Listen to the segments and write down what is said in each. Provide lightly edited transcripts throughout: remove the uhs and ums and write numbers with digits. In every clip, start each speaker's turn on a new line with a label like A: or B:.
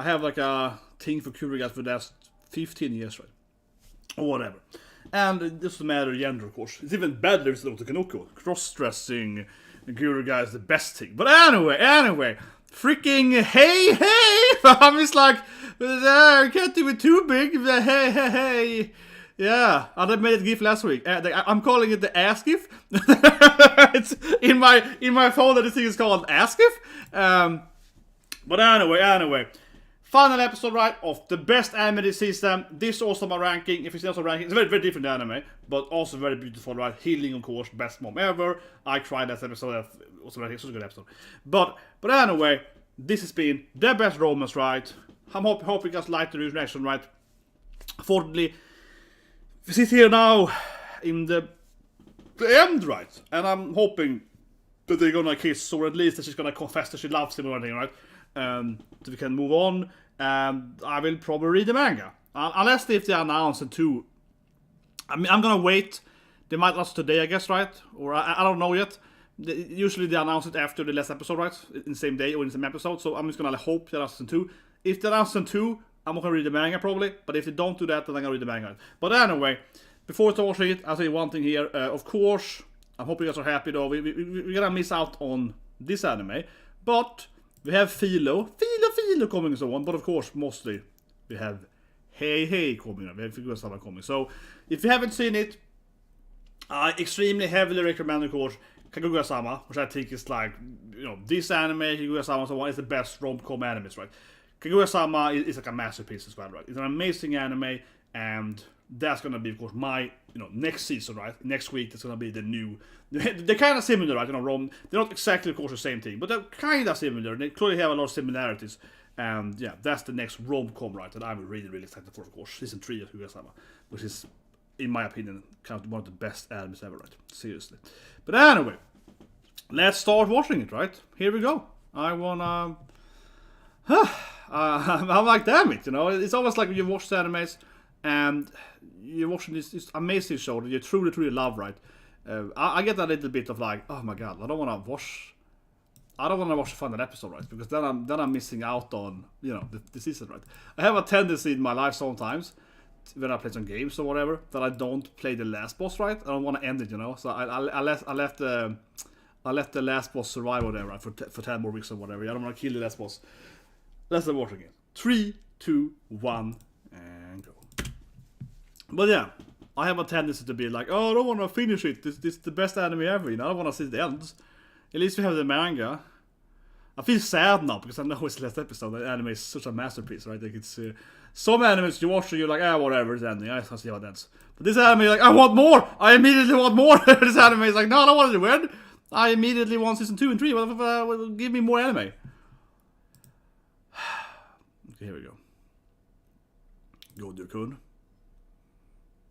A: have like a thing for Kurogal for the last 15 years, right? Or whatever. And it doesn't matter gender, of course. It's even better if it's not Kanoko. Cross-dressing Kurogal is the best thing. But anyway. Freaking hey! I'm just like, I can't do it too big. Hey. Yeah, I made a GIF last week. I'm calling it the ass GIF. It's in my phone that this thing is called ass GIF. But anyway. Final episode, right, of the best anime this season. This is also my ranking. If it's also ranking, it's a very, very different anime, but also very beautiful, right? Healing, of course, best mom ever. I cried that episode. That was such a good episode. But anyway, this has been the best romance, right? I'm hoping you guys like the reaction, right? Fortunately, we sit here now in the end, right? And I'm hoping that they're gonna kiss, or at least that she's gonna confess that she loves him or anything, right? So we can move on. I will probably read the manga. Unless if they announce it too. I mean, I'm gonna wait. They might announce today, I guess, right? Or I don't know yet. Usually they announce it after the last episode, right? In the same day or in the same episode. So I'm just gonna hope they announce it too. If they announce it too, I'm not gonna read the manga probably. But if they don't do that, then I'm gonna read the manga. But anyway, before I start watching it, I'll say one thing here. Of course, I hope you guys are happy though. We're gonna miss out on this anime. But we have Philo coming and so on, but of course, mostly we have Hey coming. We have Kaguya-sama coming. So, if you haven't seen it, I extremely heavily recommend, of course, Kaguya-sama, which I think is like, this anime, Kaguya-sama and so on, is the best rom-com animes, right? Kaguya-sama is like a masterpiece as well, right? It's an amazing anime, and that's gonna be, of course, my, next season, right? Next week, it's gonna be the new. They're kind of similar, right? They're not exactly, of course, the same thing, but they're kind of similar. They clearly have a lot of similarities, and yeah, that's the next rom-com, right? That I'm really, really excited for, of course. Season 3 of Kaguya-sama, which is, in my opinion, kind of one of the best animes ever, right? Seriously. But anyway, let's start watching it, right? Here we go. I wanna. I'm like, damn it, It's almost like when you watch the animes and you're watching this amazing show that you truly, truly love, right? I get a little bit of like, oh my god, I don't want to watch the final episode, right? Because then I'm missing out on, the season, right? I have a tendency in my life sometimes, when I play some games or whatever, that I don't play the last boss, right? I don't want to end it, So I left the last boss survive or whatever, right? For 10 more weeks or whatever. I don't want to kill the last boss. Let's start watching it. 3, 2, 1, and go. But yeah, I have a tendency to be like, oh, I don't want to finish it. This is the best anime ever, I don't want to see the ends. At least we have the manga. I feel sad now because I know it's the last episode. The anime is such a masterpiece, right? Like it's some animes you watch and you're like, whatever, it's ending. I can't see how it ends. But this anime, you're like, I want more. I immediately want more. This anime is like, no, I don't want it to end. I immediately want season 2 and 3. Give me more anime. Okay, here we go. Gojo-kun.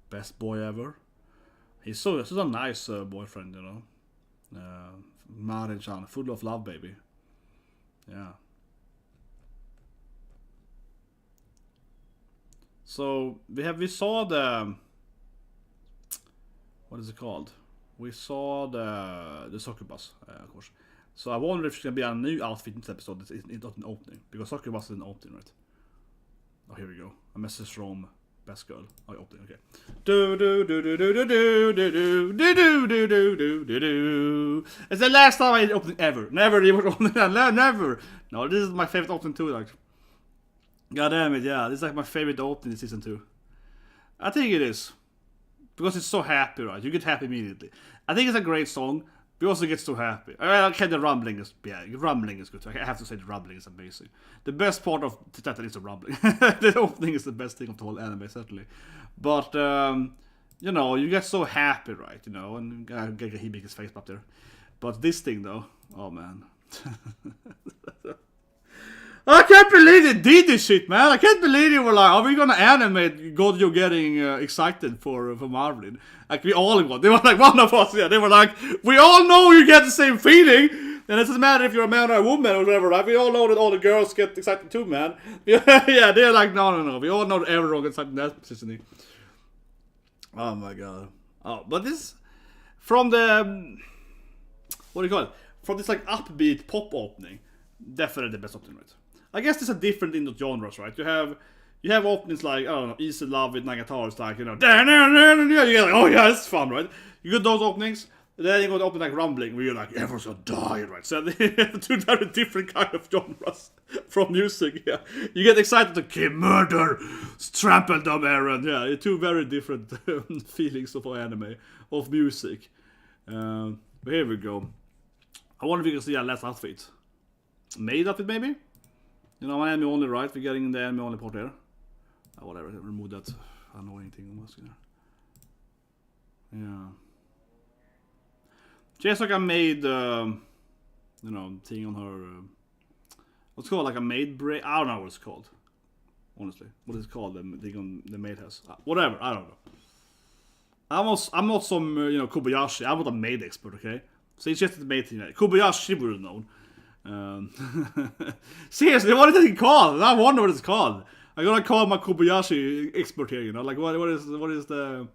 A: Best boy ever. He's such a nice boyfriend, Marin-chan, full of love, baby. Yeah. So we saw the, what is it called? We saw the soccer bus, of course. So I wonder if it's gonna be a new outfit in this episode. It's not an opening because soccer bus is an opening, right? Oh, here we go. A message from best girl. Oh, opening. Okay. Do do do do do do do do do do do do do do do. It's the last time I did opening ever. Never. Never. No, this is my favorite opening too. Like, god damn it, yeah. This is like my favorite opening in season 2. I think it is because it's so happy, right? You get happy immediately. I think it's a great song. We also get so happy. Okay, the rumbling is good. I have to say the rumbling is amazing. The best part of that is the rumbling. The opening is the best thing of the whole anime, certainly. But you get so happy, right? And he make his face up there. But this thing, though, oh man. I can't believe they did this shit, man. I can't believe you were like, are we gonna animate Gojo getting excited for Marin? Like, we all got. They were like, one of us, yeah. They were like, we all know you get the same feeling. And it doesn't matter if you're a man or a woman or whatever, right? We all know that all the girls get excited too, man. Yeah, they're like, no. We all know that everyone gets excited in that position. Oh my god. Oh, but this, from the, what do you call it? From this like upbeat pop opening, definitely the best opening, right? I guess there's a different in the genres, right? You have openings like, I don't know, Easy Love with Nagatoro. It's like, you know, you get like, oh yeah, it's fun, right? You get those openings. Then you go to open like Rumbling, where you're like, everyone's gonna die, right? So they have two very different kind of genres from music, yeah. You get excited to kill, murder, trample them, Aaron, yeah. Two very different feelings of anime, of music. But here we go. I wonder if you can see our last outfit. Maid outfit, maybe? You know, anime only, right? We're getting the anime only part here. Whatever, remove that annoying thing almost, yeah. She has like a maid, you know, thing on her. What's it called? Like a maid braid? I don't know what it's called. Honestly, what is it called? The thing on the maid has. Whatever. I don't know. I'm not some you know, Kobayashi. I'm not a maid expert. Okay. So it's just the maid thing. Kobayashi would have known. Seriously, what is it called? I wonder what it's called. I gotta call my Kobayashi expert here. You know, like what is the.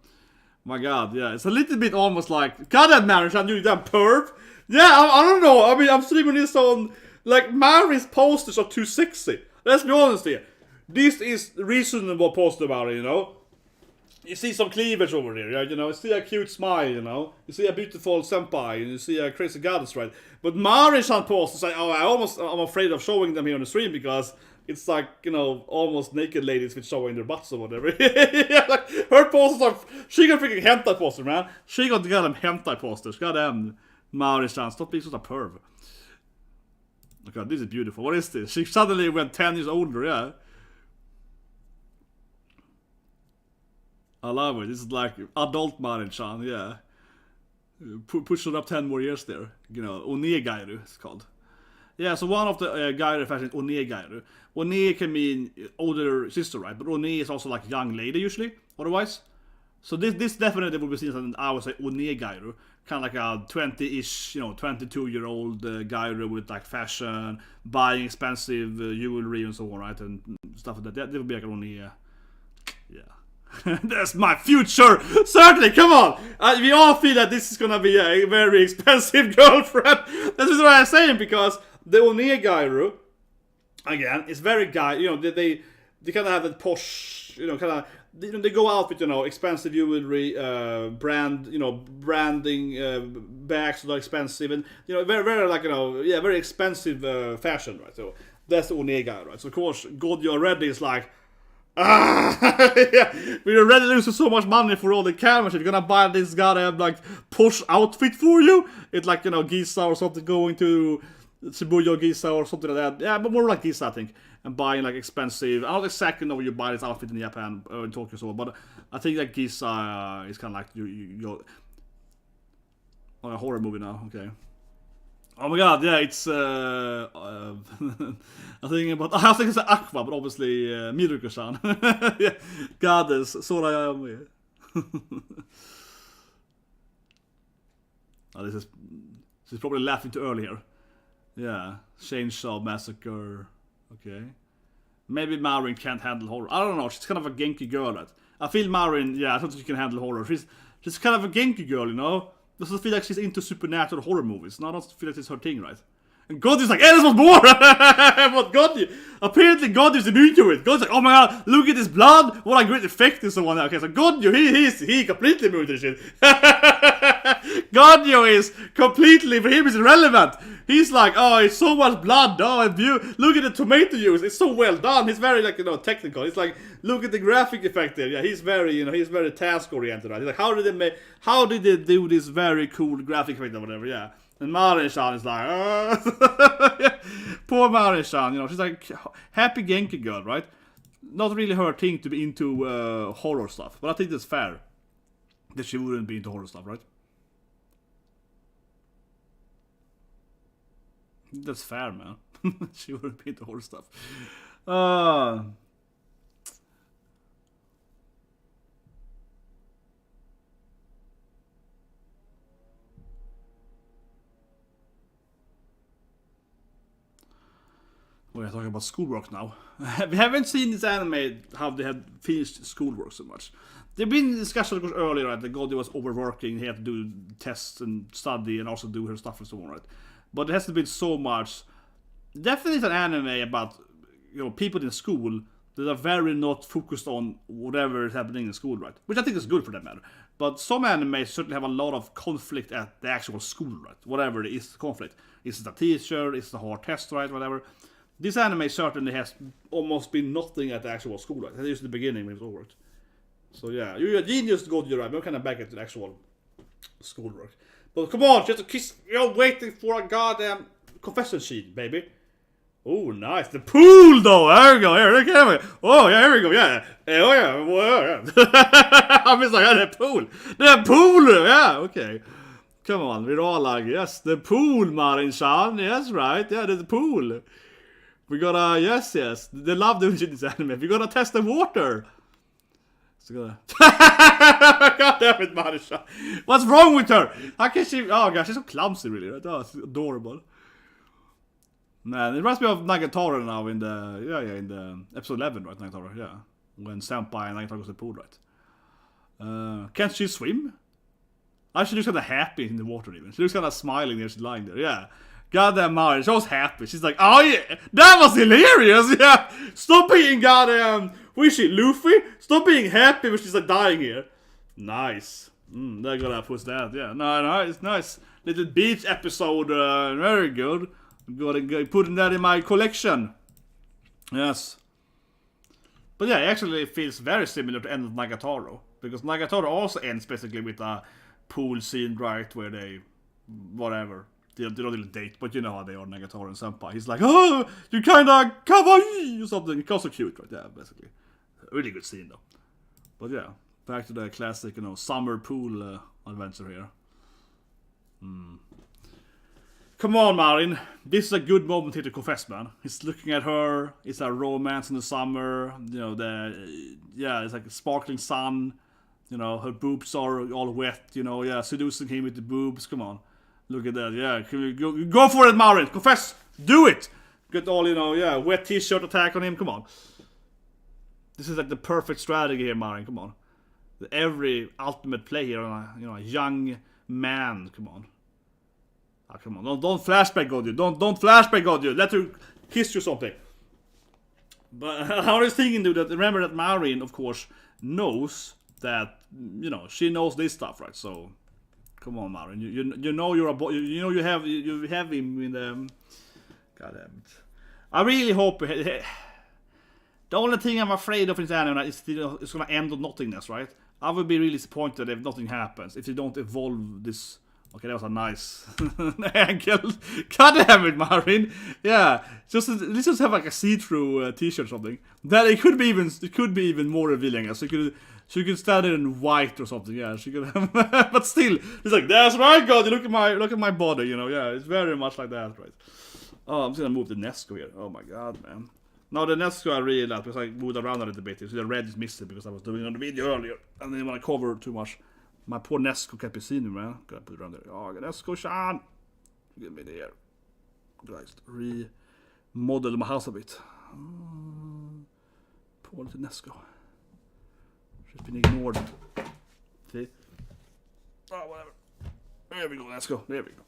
A: My god, yeah, it's a little bit almost like, God damn Marin, you damn perv. Yeah, I don't know, I mean, I'm streaming this on, like, Marin's posters are too sexy. Let's be honest here. This is reasonable poster about it, you know. You see some cleavage over there, yeah, you know, you see a cute smile, you know. You see a beautiful senpai, and you see a crazy goddess, right? But Marin's posters, I'm afraid of showing them here on the stream, because it's like, you know, almost naked ladies with showing their butts or whatever. Yeah, like, her posters are... She got freaking hentai poster, man. She got goddamn hentai posters. Goddamn Maori-chan. Stop being such a perv. Okay, this is beautiful. What is this? She suddenly went 10 years older, yeah. I love it. This is like adult Marin-chan, yeah. Push it up 10 more years there. You know, Onegairu, it's called. Yeah, so one of the Gairu fashion is Onegairu. One can mean older sister, right? But One is also like young lady usually, otherwise. So this definitely would be seen as, I would say, Onegairu. Kind of like a 20-ish, you know, 22-year-old Gairu with like fashion, buying expensive jewelry and so on, right? And stuff like that. That would be like an One, yeah. That's my future! Certainly, come on! We all feel that this is gonna be a very expensive girlfriend. This is what I'm saying, because the Onegairu, again, is very guy. You know, they kind of have that posh, you know, kind of. They go out with, you know, expensive jewelry, branding bags that are expensive, and you know, very like, you know, yeah, very expensive fashion, right? So that's the Onegairu, right? So of course, Gojo already is like. Yeah, we're already losing so much money for all the cameras. If you're gonna buy this goddamn like posh outfit for you, it's like, you know, Giza or something, going to Shibuya Giza or something like that. Yeah, but more like Giza, I think. And buying like expensive. I don't exactly know where you buy this outfit in Japan or in Tokyo, so, but I think that Giza is kind of like you on a horror movie now. Okay. Oh my god, yeah, it's I think it's Aqua, but obviously Miruko-san. Yeah, goddess, Sorayama. Oh, this is probably laughing too early here. Yeah, Chainsaw Massacre. Okay. Maybe Marin can't handle horror. I don't know, she's kind of a Genki girl, right? I feel Marin, yeah, I don't think she can handle horror. She's kind of a Genki girl, you know? Doesn't feel like she's into supernatural horror movies. No, I don't feel like it's her thing, right? And God is like, hey, this was more! But God, apparently God is immune to it. God's like, oh my god, look at this blood! What a great effect and so on. Okay, so God, he completely immune to shit. Gojo is completely, for him, is irrelevant. He's like, oh, it's so much blood, oh, and look at the tomato juice, it's so well done. He's very, like, you know, technical. He's like, look at the graphic effect there. Yeah, he's very, you know, he's very task oriented, right? He's like, how did they do this very cool graphic effect or whatever? Yeah. And Marin-chan is like, poor Marin-chan, you know, she's like happy Genki girl, right? Not really her thing to be into horror stuff, but I think that's fair that she wouldn't be into horror stuff, right? That's fair, man. She wouldn't be into horror stuff. We're talking about schoolwork now. We haven't seen this anime, how they had finished schoolwork so much. There've been discussions earlier, right, that Gojo was overworking, he had to do tests and study and also do her stuff and so on, right? But it hasn't been so much. Definitely it's an anime about people in school that are very not focused on whatever is happening in school, right? Which I think is good for that matter. But some anime certainly have a lot of conflict at the actual school, right? Whatever it is, conflict. Is it a teacher? Is it a hard test, right? Whatever. This anime certainly has almost been nothing at the actual school, right? At least in the beginning when it was all worked. So yeah, you're a genius, Gojo, right? We're kind of back at the actual schoolwork. But come on, just a kiss. You're waiting for a goddamn confession sheet, baby. Oh, nice. The pool, though. There we go. Here, oh, yeah, here we go. Yeah. Oh, yeah. Oh, yeah. I'm just like, yeah, the pool. The pool. Yeah, okay. Come on. We're all like, yes, the pool, Marin-chan. Yes, right. Yeah, the pool. We gotta, yes. They love doing shit in this anime. We gotta test the water. So gotta... God damn it, Marin-chan. What's wrong with her? How can she... Oh, gosh, she's so clumsy, really. Right? Oh, it's adorable. Man, it reminds me of Nagatoro now in the episode 11, right? Nagatoro, yeah. When Senpai and Nagatoro goes to the pool, right? Can't she swim? She looks kind of happy in the water even. She looks kind of smiling there, she's lying there, yeah. Goddamn Marin, she was happy. She's like, oh yeah, that was hilarious, yeah. Stop being goddamn, who is she, Luffy? Stop being happy when she's like dying here. Nice. They're gonna push that, yeah. Nice. Little beach episode, very good. Gotta put that in my collection. Yes. But yeah, actually it feels very similar to end of Nagatoro. Because Nagatoro also ends basically with a pool scene, right? Where they... whatever. They don't really date, but you know how they are, Nagatoro and Senpai. He's like, oh, you kinda kawaii or something. It's also cute, right? Yeah, basically. Really good scene though. But yeah, back to the classic, summer pool adventure here. Come on, Marin. This is a good moment here to confess, man. He's looking at her. It's a romance in the summer. It's like a sparkling sun. Her boobs are all wet. Seducing him with the boobs. Come on. Look at that. Yeah, can we go for it, Marin. Confess. Do it. Get all, wet t-shirt attack on him. Come on. This is like the perfect strategy here, Marin. Come on. Every ultimate play here on a young man. Come on. Oh, come on, don't flashback Gojo. Don't flashback Gojo. Let her kiss you something. But I was thinking, dude, that remember that Marin, of course, knows that she knows this stuff, right? So, come on, Marin. You know you're a boy. You have him in the. God damn it! I really hope. The only thing I'm afraid of in this anime is it's gonna end on nothingness, right? I would be really disappointed if nothing happens, if they don't evolve this. Okay, that was a nice angle. God damn it, Marin. Yeah, let's just have like a see-through t-shirt or something. That it could be even more revealing. So she could stand there in white or something. Yeah, she could have, but still, it's like, that's right, God. Look at my body. Yeah, it's very much like that, right? Oh, I'm just gonna move the Nesco here. Oh my God, man. Now the Nesco I really like because I moved around a little bit. So the red is missing because I was doing it on the video earlier, and then when I covered too much. My poor Nesco can't be seen, man. Gotta put it around there. Oh, Nesco-chan! Give me there. Just remodel my house a bit. Poor little Nesco. She's been ignored. See? Oh, whatever. There we go, Nesco. There we go.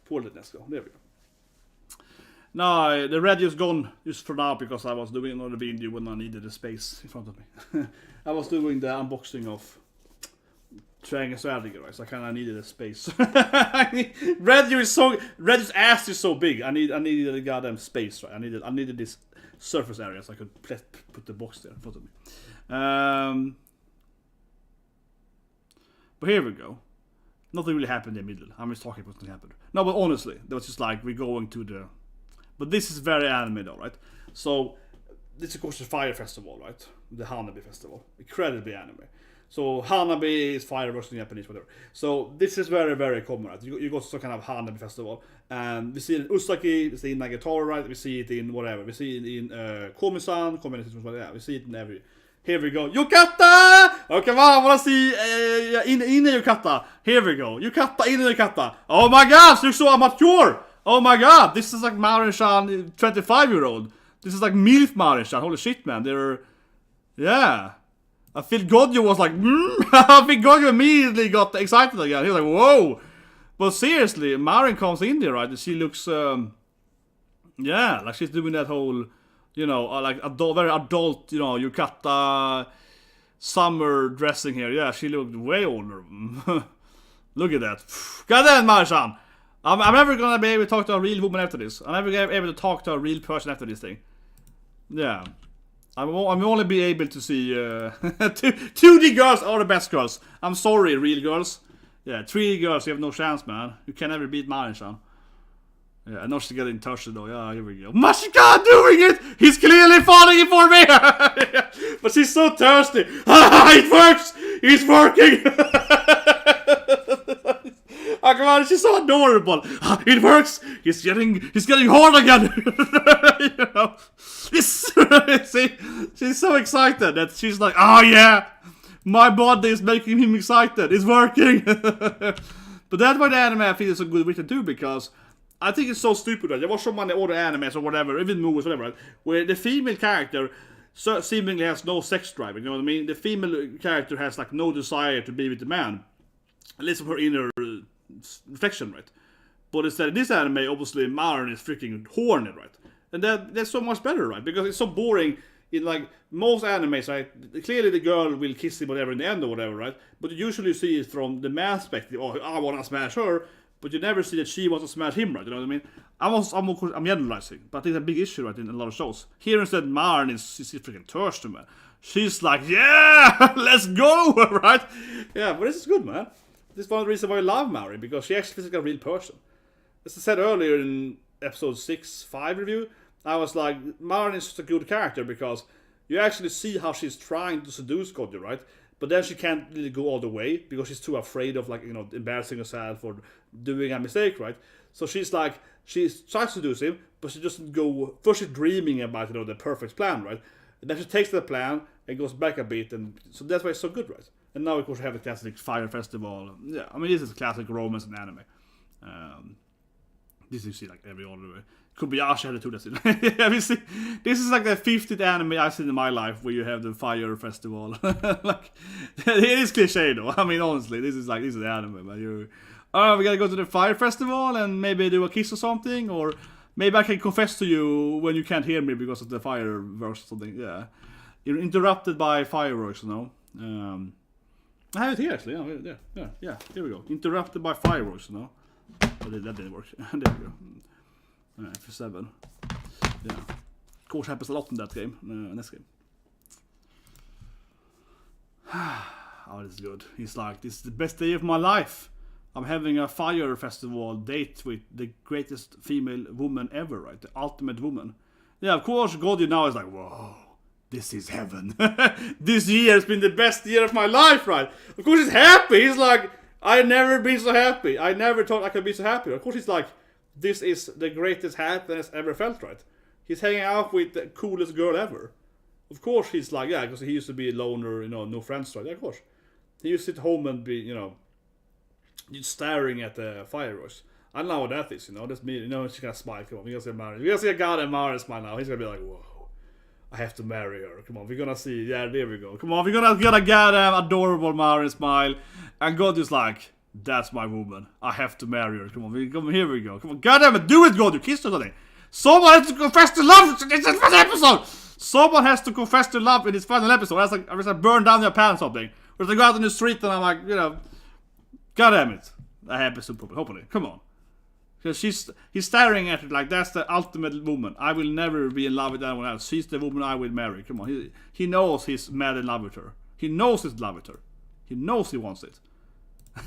A: Poor little Nesco. There we go. No, the red is gone just for now because I was doing another video when I needed a space in front of me. I was doing the unboxing of Triangle strategy, right? So I kind of needed a space. Red's ass is so big. I needed a goddamn space, right? I needed this surface area so I could put the box there in front of me. But here we go. Nothing really happened in the middle. I'm just talking about what happened. No, but honestly, that was just like we're going to the. But this is very anime, though, right? So this is of course the Fire Festival, right? The Hanabi Festival, incredibly anime. So Hanabi is fireworks in Japanese, whatever. So this is very, very common, right? You go to some kind of Hanabi festival, and we see it in Usaki, we see it in Nagatoro, right? We see it in whatever. We see it in Komi-san, yeah, we see it in every. Here we go. Yukata! Oh, come on, I wanna see in Yukata. Here we go. Yukata, in Yukata. Oh my gosh, you're so mature! Oh my god, this is like Marin-chan, 25-year-old. This is like MILF Marin-chan. Holy shit, man. Yeah. I feel Gojo was like, I think Gojo immediately got excited again. He was like, whoa. But seriously, Marin comes in there, right? And she looks, like she's doing that whole, You know, like adult, very adult, you know, yukata summer dressing here. Yeah, she looked way older. Look at that. Goddamn, Marin-san. I'm never gonna be able to talk to a real woman after this. I'm never gonna be able to talk to a real person after this thing. Yeah. I'm only be able to see 2D girls are the best girls. I'm sorry, real girls. Yeah, 3D girls, you have no chance, man. You can never beat Marin-san. Yeah, I know she's getting touched though. Yeah, here we go. Mashika doing it! He's clearly falling for me! But she's so thirsty. It works! It's working! Oh, come on, she's so adorable. It works! He's getting hard again! You know? See, she's so excited that she's like, oh yeah! My body is making him excited. It's working! But that's why the anime I feel is so good written too, because I think it's so stupid, right? There was so many other animes or whatever, even movies, whatever, right? Where the female character seemingly has no sex drive, you know what I mean? The female character has like no desire to be with the man. At least of her inner reflection, right? But instead of this anime, obviously Marin is freaking horny, right? And that's so much better, right? Because it's so boring in like most animes, right? Clearly the girl will kiss him whatever in the end or whatever, right? But you usually see it from the man's perspective. Oh, I want to smash her. But you never see that she wants to smash him, right? You know what I mean? I'm generalizing, but it's a big issue, right, in a lot of shows. Here instead, Marin is freaking thirsty, man. She's like, yeah, let's go, right? Yeah, but this is good, man. This is one of the reasons why I love Marin, because she actually feels like a real person. As I said earlier in episode 6-5 review, I was like, Marin is just a good character because you actually see how she's trying to seduce Gojo, right? But then she can't really go all the way because she's too afraid of, like, you know, embarrassing herself or doing a mistake, right? So she's like, she tries to seduce him, but she doesn't go. First, she's dreaming about, you know, the perfect plan, right? And then she takes the plan and goes back a bit, and so that's why it's so good, right? And now, of course, we have the classic fire festival. Yeah, I mean, this is a classic romance in anime. This you see like every other way. Kobayashi had a too. That's it. Yeah, we see. This is like the 50th anime I've seen in my life where you have the fire festival. Like, it is cliche though. I mean, honestly, this is the anime. But we gotta go to the fire festival and maybe do a kiss or something, or maybe I can confess to you when you can't hear me because of the fireworks or something. Yeah, you're interrupted by fireworks, you know. I have it here actually. Yeah. Here we go. Interrupted by fireworks, you know. But that didn't work. There we go. F7. Yeah. Of course, happens a lot in that game. Next game. Oh, this is good. He's like, this is the best day of my life. I'm having a fire festival date with the greatest female woman ever, right? The ultimate woman. Yeah, of course, Gojo now is like, whoa, this is heaven. This year has been the best year of my life, right? Of course, he's happy. He's like, I've never been so happy. I never thought I could be so happy. Of course, he's like, this is the greatest happiness ever felt, right? He's hanging out with the coolest girl ever. Of course, he's like, yeah, because he used to be a loner, you know, no friends, right? Yeah, of course. He used to sit home and be, you know, just staring at the fireworks. I don't know what that is, you know. That's me, you know. She's gonna smile. Come on, we're gonna see Marin. We're gonna see a god and Marin smile now. He's gonna be like, whoa, I have to marry her. Come on, we're gonna see. Yeah, there we go. Come on, we're gonna get a goddamn adorable Marin smile. And Gojo's like, that's my woman. I have to marry her. Come on, here we go. Come on, goddamn it, do it, Gojo. Kiss her today. Someone has to confess to love in this final episode. Someone has to confess to love in this final episode. That's like, I was like, burn down their pants or something. Or they go out in the street and I'm like, you know, goddamn it. That happens so probably. Hopefully, come on. Because he's staring at it like that's the ultimate woman. I will never be in love with anyone else. She's the woman I will marry. Come on, he knows he's mad in love with her. He knows he's in love with her. He knows he wants it.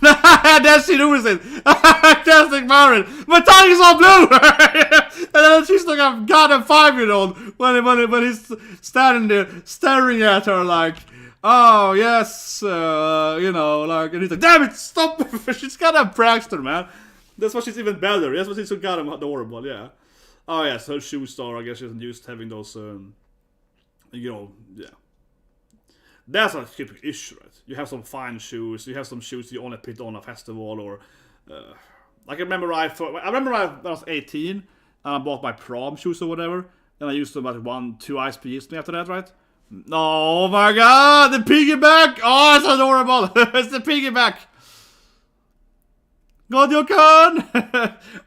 A: Then she knows it. Fantastic Marin. My tongue is all blue. And then she's like a goddamn 5-year-old when he's standing there staring at her like, oh yes, you know, like, and he's like, damn it, stop. She's goddamn prankster, man. That's why she's even better. That's why she's so goddamn adorable, yeah. Oh yes, her shoe star, I guess she isn't used to having those, you know, yeah. That's a typical issue, right? You have some fine shoes, you have some shoes you only put on a festival, or, like I remember when I was 18, and I bought my prom shoes or whatever, and I used them about 1-2 ISPs after that, right? Oh my god, the piggyback! Oh, it's adorable! It's the piggyback! Gojo-kun!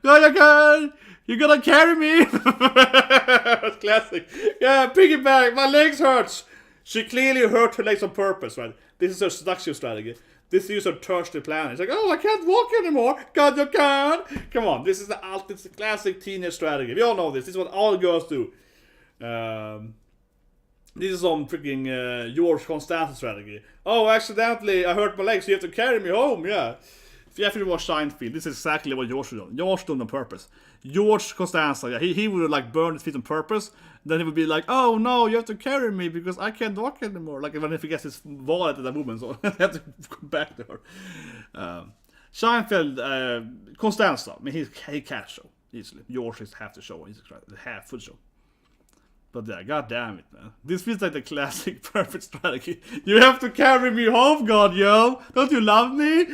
A: Gojo-kun! You gonna carry me? Classic. Yeah, piggyback. My legs hurts. She clearly hurt her legs on purpose, right? This is her seduction strategy. This is her thirsty plan. It's like, oh, I can't walk anymore. God, you can. Come on, this is it's a classic teenage strategy. We all know this. This is what all girls do. This is some freaking George Constanza strategy. Oh, accidentally, I hurt my legs. So you have to carry me home. Yeah. If you have to watch Seinfeld, this is exactly what George did. George done on purpose. George Constanza, yeah, he would like burn his feet on purpose. Then he would be like, "Oh no, you have to carry me because I can't walk anymore." Like when he forgets his wallet at that moment, so I have to come back to her. Seinfeld, Constanza, I mean, he can't show easily. George is half the show. He's half full show. But yeah, god damn it, man. This feels like the classic perfect strategy. You have to carry me home, God, yo! Don't you love me?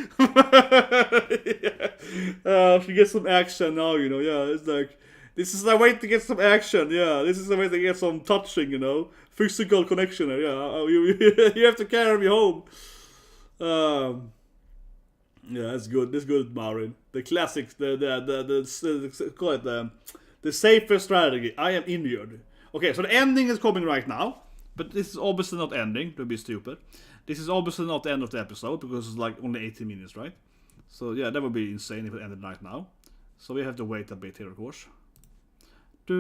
A: Yeah. She gets some action now, you know, yeah, it's like, this is the way to get some action, yeah, this is the way to get some touching, you know, physical connection, yeah, you have to carry me home. Yeah, that's good, Marin. The classic, call it the safest strategy. I am injured. Okay, so the ending is coming right now, but this is obviously not ending, to be stupid. This is obviously not the end of the episode, because it's like only 18 minutes, right? So yeah, that would be insane if it ended right now. So we have to wait a bit here, of course. But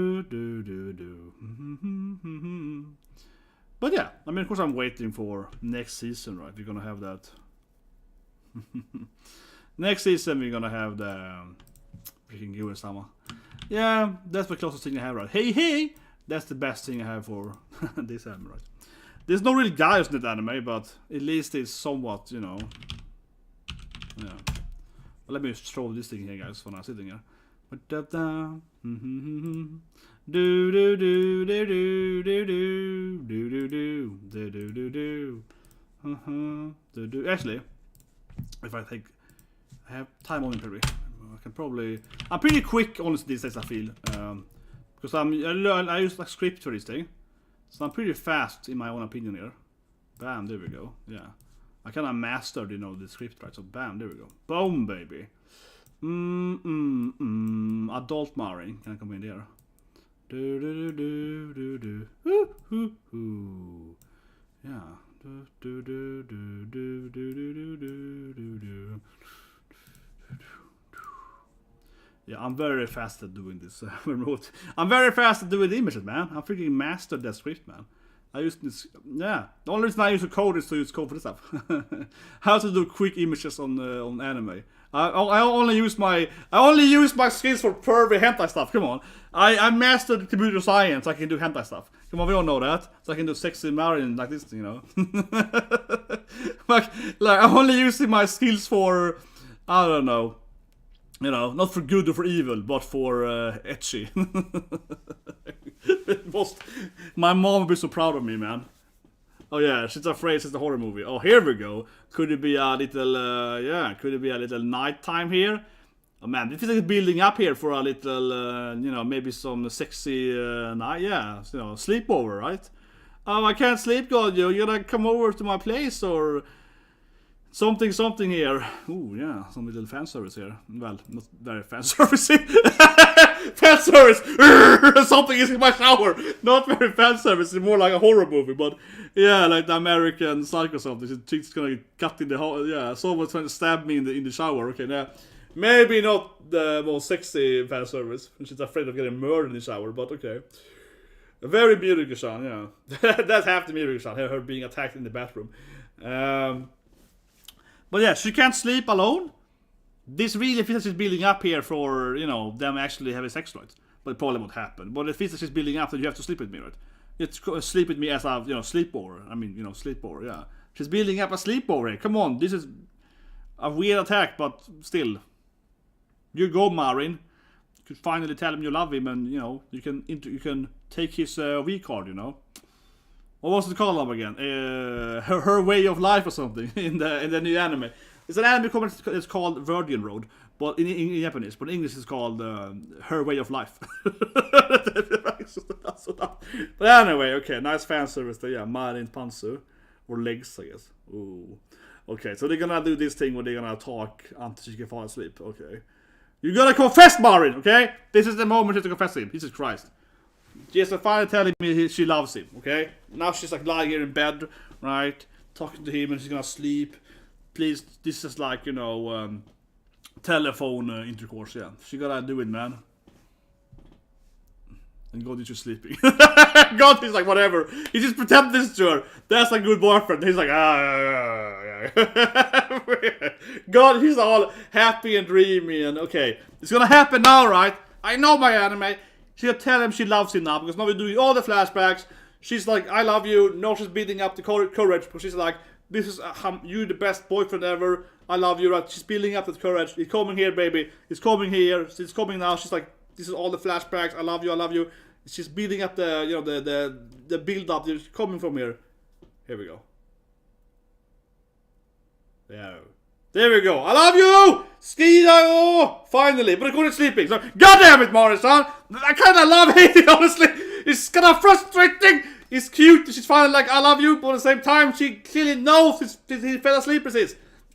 A: yeah, I mean, of course I'm waiting for next season, right? We're gonna have that. Next season we're gonna have the freaking Guru-sama. Yeah, that's the closest thing I have, right? Hey! That's the best thing I have for this anime, right? There's no really guys in that anime, but at least it's somewhat, you know. Yeah. Well, let me just throw this thing here, guys, when I'm sitting here. Actually, if I think I have time on inventory, I can probably. I'm pretty quick, honestly, these days, I feel. Because I use like script for this thing. So I'm pretty fast in my own opinion here. Bam, there we go. Yeah. I kinda mastered, you know, the script, right? So bam, there we go. Boom, baby. Adult Marin. Can I come in there? Yeah. Yeah, I'm very fast at doing this remote. I'm very fast at doing the images, man. I freaking mastered that script, man. I use this. Yeah, the only reason I use a code is to use code for this stuff. How to do quick images on anime. I only use my skills for pervy hentai stuff. Come on, I mastered computer science. I can do hentai stuff. Come on, we all know that. So I can do sexy Marin like this, you know. like I'm only using my skills for, I don't know. You know, not for good or for evil, but for etchy. My mom would be so proud of me, man. Oh yeah, she's afraid it's a horror movie. Oh, here we go. Could it be a little, could it be a little nighttime here? Oh man, this is building up here for a little, you know, maybe some sexy night, yeah, you know, sleepover, right? Oh, I can't sleep, Gojo. You're gonna come over to my place or... Something here. Ooh, yeah, some little fan service here. Well, not very fan service. Fan service! Something is in my shower! Not very fan service, it's more like a horror movie, but yeah, like the American Psycho or something. The chick's gonna cut in the hole. Yeah, someone's trying to stab me in the shower. Okay, now, maybe not the most sexy fan service. She's afraid of getting murdered in the shower, but okay. A very beautiful shot, yeah. That's half the beautiful shot, her being attacked in the bathroom. But yeah, she can't sleep alone. This really feels like she's building up here for, you know, them actually having sex, right? But it probably won't happen. But it feels like she's building up that you have to sleep with me, right? You have to sleep with me as a, you know, sleepover. I mean, you know, sleepover, yeah. She's building up a sleepover here. Come on, this is a weird attack, but still. You go, Marin. You could finally tell him you love him, and, you know, you can take his V card, you know. What was it called again? Her way of life or something in the new anime. It's an anime comment. It's called Virgin Road, but in Japanese. But in English it's called Her Way of Life. But anyway, okay, nice fan service there. Yeah, Marin Pansu or legs, I guess. Ooh, okay. So they're gonna do this thing where they're gonna talk until she can fall asleep. Okay. You gotta confess, Marin, okay? This is the moment to confess him. Jesus Christ. She has to finally telling me she loves him, okay? Now she's like lying here in bed, right? Talking to him and she's gonna sleep. Please, this is like, you know, telephone intercourse, yeah. She gotta do it, man. And God is just sleeping. God is like, whatever. He just pretend this to her. That's a good boyfriend. He's like, God, he's all happy and dreamy and okay. It's gonna happen now, right? I know my anime. She's gonna tell him she loves him now because now we're doing all the flashbacks. She's like, I love you. No, she's building up the courage because she's like, this is you the best boyfriend ever. I love you, right? She's building up that courage. It's coming here, baby. It's coming here. It's coming now. She's like, this is all the flashbacks. I love you. I love you. She's building up the, you know, the build up. It's coming from here. Here we go. There we go. I love you, Skido. Finally, but I'm sleeping. So, goddamn it, Morrison. I kind of love hating. Honestly, it's kind of frustrating. It's cute. She's finally like, I love you, but at the same time, she clearly knows he fell asleep.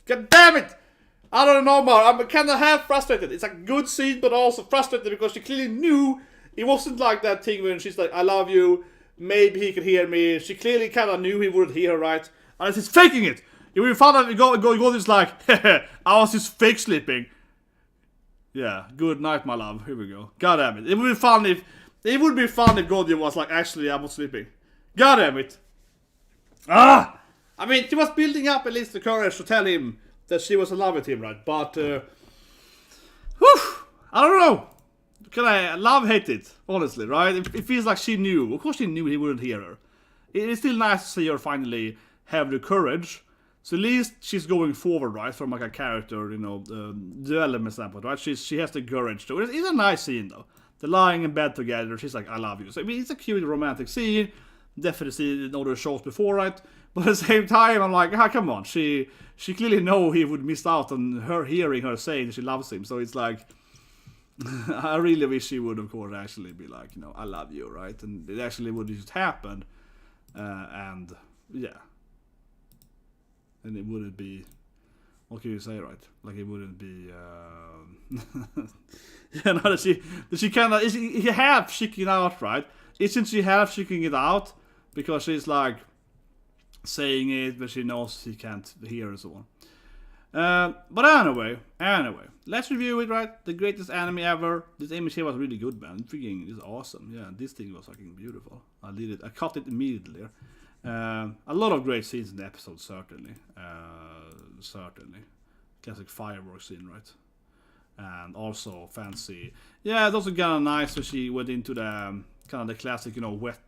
A: God damn it. I don't know more. I'm kind of half frustrated. It's a good scene, but also frustrated because she clearly knew it wasn't like that thing when she's like, I love you, maybe he could hear me. She clearly kind of knew he wouldn't hear her, right? And she's faking it. You will find out you go this like, I was just fake sleeping. Yeah, good night, my love. Here we go. God damn it. It would be fun if Gojo was like, actually, I was sleeping. God damn it. I mean, she was building up at least the courage to tell him that she was in love with him, right? But, I don't know. Can I love-hate it, honestly, right? It feels like she knew. Of course she knew he wouldn't hear her. It is still nice to see her finally have the courage. So at least she's going forward, right? From like a character, you know, development standpoint, right? She has the courage to. It's a nice scene, though. They're lying in bed together. She's like, I love you. So, I mean, it's a cute romantic scene. Definitely seen it in other shows before, right? But at the same time, I'm like, come on. She clearly know he would miss out on her hearing her saying she loves him. So it's like, I really wish she would, of course, actually be like, you know, I love you, right? And it actually would just happen. And, yeah. And it wouldn't be, what can you say, right? Like, it wouldn't be, yeah, no, that she kind of, he half shaking out, right? Isn't she half shaking it out? Because she's like, saying it, but she knows he can't hear and so on. But anyway, let's review it, right? The greatest anime ever. This image here was really good, man. Freaking, this is awesome. Yeah, this thing was fucking beautiful. I caught it immediately. A lot of great scenes in the episode, certainly. Certainly. Classic fireworks scene, right? And also fancy. Yeah, it was also kind of nice when she went into the kind of the classic, you know, wet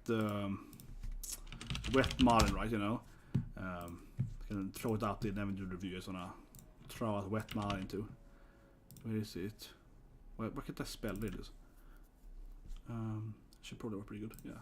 A: Marin, right? You know, can throw it out there, never do the review. I just wanna throw out wet Marin too. Where is it? What can I spell this? Should probably work pretty good. Yeah.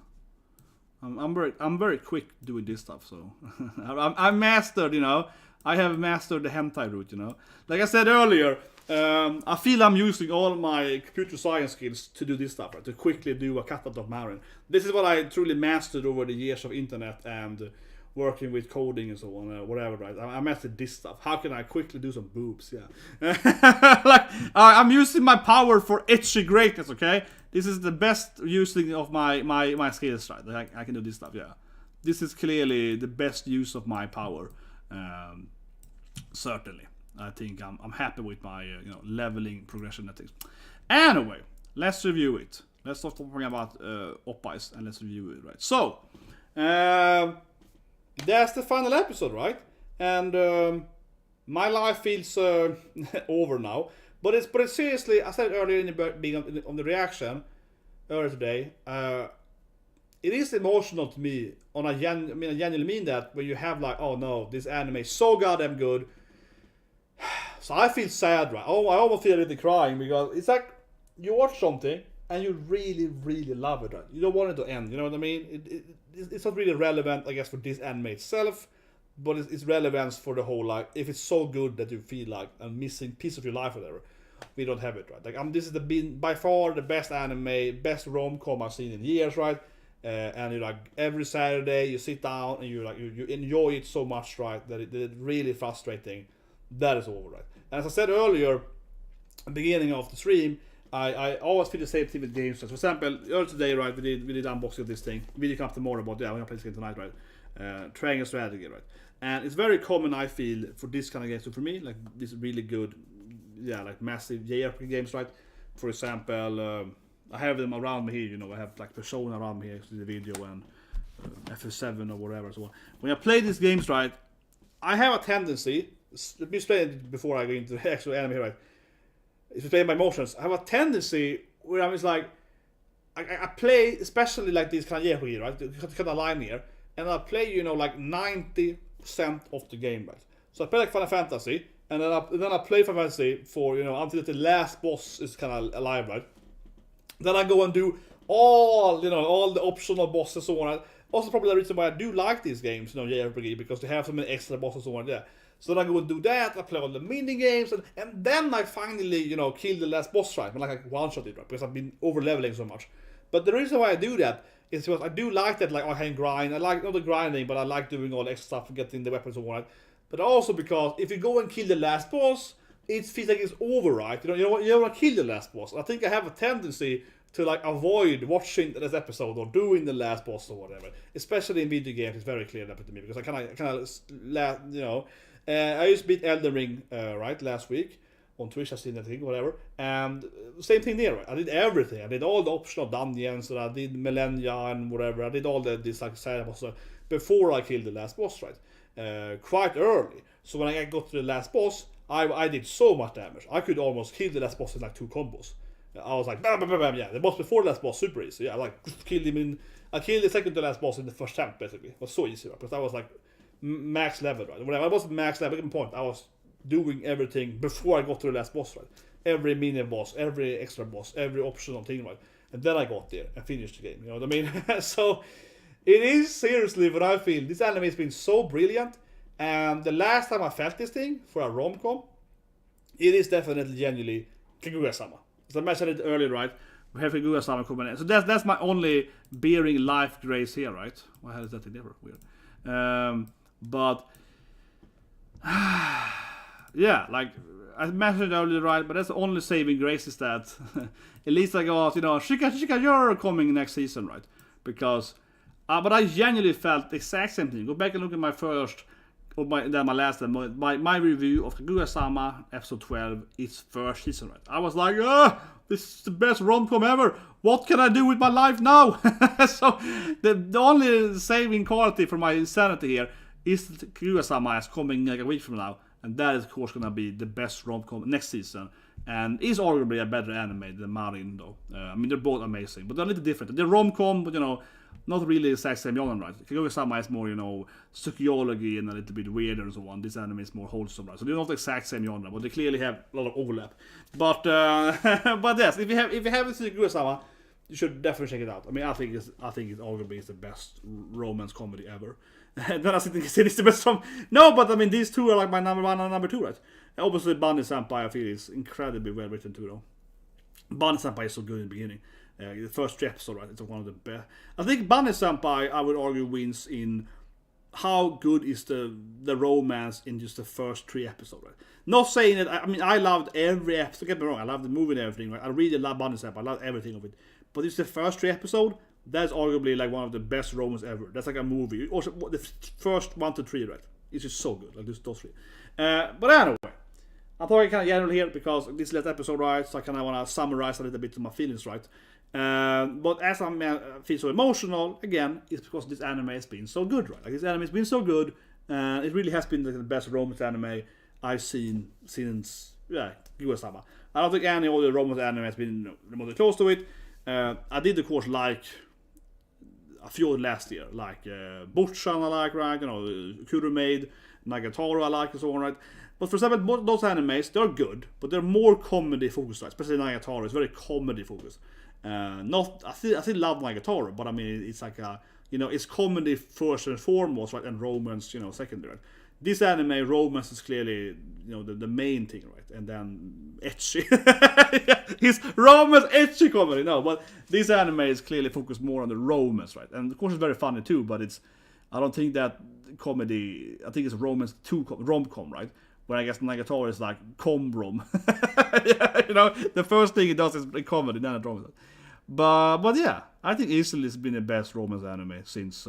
A: I'm very quick doing this stuff, so I'm mastered, you know. I have mastered the hentai route, you know. Like I said earlier, I feel I'm using all my computer science skills to do this stuff, right? To quickly do a cut-out of Marin. This is what I truly mastered over the years of internet and working with coding and so on, whatever, right? I mastered this stuff. How can I quickly do some boobs? Yeah. Like, I'm using my power for etchy greatness, okay? This is the best using of my skills, right? I can do this stuff, yeah. This is clearly the best use of my power. Certainly. I think I'm happy with my leveling progression and things. Anyway, let's review it. Let's stop talking about Oppais and let's review it, right? So, that's the final episode, right? And my life feels over now. But it's seriously, I said earlier in the beginning on the reaction earlier today, it is emotional to me. I genuinely mean that when you have like, oh no, this anime is so goddamn good. So I feel sad, right? Oh, I almost feel a little crying because it's like you watch something and you really, really love it, right? You don't want it to end. You know what I mean? It's not really relevant, I guess, for this anime itself. But it's relevance for the whole, like, if it's so good that you feel like a missing piece of your life or whatever, we don't have it, right? Like, this is by far the best anime, best rom-com I've seen in years, right? And you like every Saturday you sit down and you enjoy it so much, right? That it's really frustrating. That is over, right? And as I said earlier, beginning of the stream, I always feel the same thing with games. So for example, earlier today, right, we did unboxing of this thing. We did come tomorrow, but yeah, we're gonna play this game tonight, right? Triangle strategy, right? And it's very common, I feel, for this kind of games. So for me, like this really good, yeah, like massive JRPG games, right? For example, I have them around me here. You know, I have like Persona around me here, the video and FF7 or whatever. So when I play these games, right, I have a tendency. Let me explain it before I go into the actual anime here, right? If you play my emotions, I have a tendency where I'm just like, I play, especially like this kind of JRPG, right? You kind of line here, and I play, you know, like 90% of the game, right? So I play like Final Fantasy, and then I play Final Fantasy for, you know, until the last boss is kind of alive, right? Then I go and do all the optional bosses and so on. Also, probably the reason why I do like these games, you know, JRPG, because they have so many extra bosses and so on. Yeah. So then I go and do that. I play all the mini games, and then I finally, you know, kill the last boss fight. Like I one-shot it, right? Because I've been over leveling so much. But the reason why I do that is because I do like that, like I can grind. I like not the grinding, but I like doing all the extra stuff and getting the weapons and so on. But also because if you go and kill the last boss, it feels like it's over, right? You don't want to kill the last boss. I think I have a tendency to like avoid watching this episode or doing the last boss or whatever. Especially in video games, it's very clear that to me because I kind of you know. I used to beat Elden Ring right last week on Twitch. I seen that thing, whatever. And same thing there. Right? I did everything. I did all the optional dungeons, and I did Millennia and whatever. I did all this like side bosses before I killed the last boss, right? Quite early. So when I got to the last boss, I did so much damage. I could almost kill the last boss in like 2 combos. I was like, bam, bam, bam, bam, yeah. The boss before the last boss, super easy. Yeah, I like killed him in. I killed the second to last boss in the first attempt, basically. It was so easy, right? Because I was like max level, right? Whatever. I wasn't max level at the point. I was doing everything before I got to the last boss, right? Every mini boss, every extra boss, every optional thing, right? And then I got there and finished the game. You know what I mean? So it is seriously what I feel. This anime has been so brilliant, and the last time I felt this thing for a rom-com, it is definitely genuinely Kaguya-sama. As I mentioned it earlier, right? We have Kaguya-sama coming in. So that's my only bearing life grace here, right? Why has that never weird? But yeah, like I mentioned earlier, right? But that's the only saving grace is that at least I got, you know, Shika, you're coming next season, right? Because but I genuinely felt the exact same thing. Go back and look at my first, or my last, my review of Kaguya-sama episode 12, its first season, right? I was like, this is the best rom-com ever. What can I do with my life now? So the only saving quality for my insanity here is that Kaguya-sama is coming like a week from now, and that is of course gonna be the best rom-com next season, and is arguably a better anime than Marin though. I mean, they're both amazing, but they're a little different. They're rom-com, but you know, not really the exact same genre, right? Kaguya-sama is more, you know, psychology and a little bit weirder and so on. This anime is more wholesome, right? So they're not the exact same genre, but they clearly have a lot of overlap. But but yes, if you haven't seen Kaguya-sama, you should definitely check it out. I mean, I think it arguably is the best romance comedy ever. Then I think it's the best from. No, but I mean, these two are like my number 1 and number 2, right? And obviously, Bunny Senpai I feel is incredibly well written too, though. Bunny Senpai is so good in the beginning. The first 3 episodes, right? It's one of the best. I think Bunny Senpai, I would argue, wins in how good is the romance in just the first 3 episodes, right? Not saying that. I mean, I loved every episode. Don't get me wrong. I loved the movie and everything, right? I really love Bunny Senpai. I love everything of it. But it's the first 3 episodes. That's arguably like one of the best romance ever. That's like a movie. Also, the first 1 to 3, right? It's just so good. Like those 3. But anyway, I thought I kind of general here because this last episode, right? So I kind of want to summarize a little bit to my feelings, right? But as I feel so emotional, again, it's because this anime has been so good, right? Like this anime has been so good, and it really has been like the best romance anime I've seen since Kaguya-sama. I don't think any other romance anime has been remotely close to it. I did of course like a few last year, like Butchan I like, right? You know, Kuro Maid, Nagatoro I like, and so on, right? But for example, both those animes, they're good, but they're more comedy focused, right? Especially Nagatoro, it's very comedy focused. I still love Nagatoro, but I mean, it's like a, you know, it's comedy first and foremost, right? And romance, you know, secondary. Right? This anime, romance is clearly, you know, the main thing, right? And then ecchi. It's romance, ecchi comedy. No, but this anime is clearly focused more on the romance, right? And of course it's very funny too, but I don't think that comedy, I think it's romance to rom-com, right? where I guess Nagatoro is like Combrom. Yeah, you know, the first thing he does is comedy, then a drama. But yeah, I think easily it's been the best romance anime since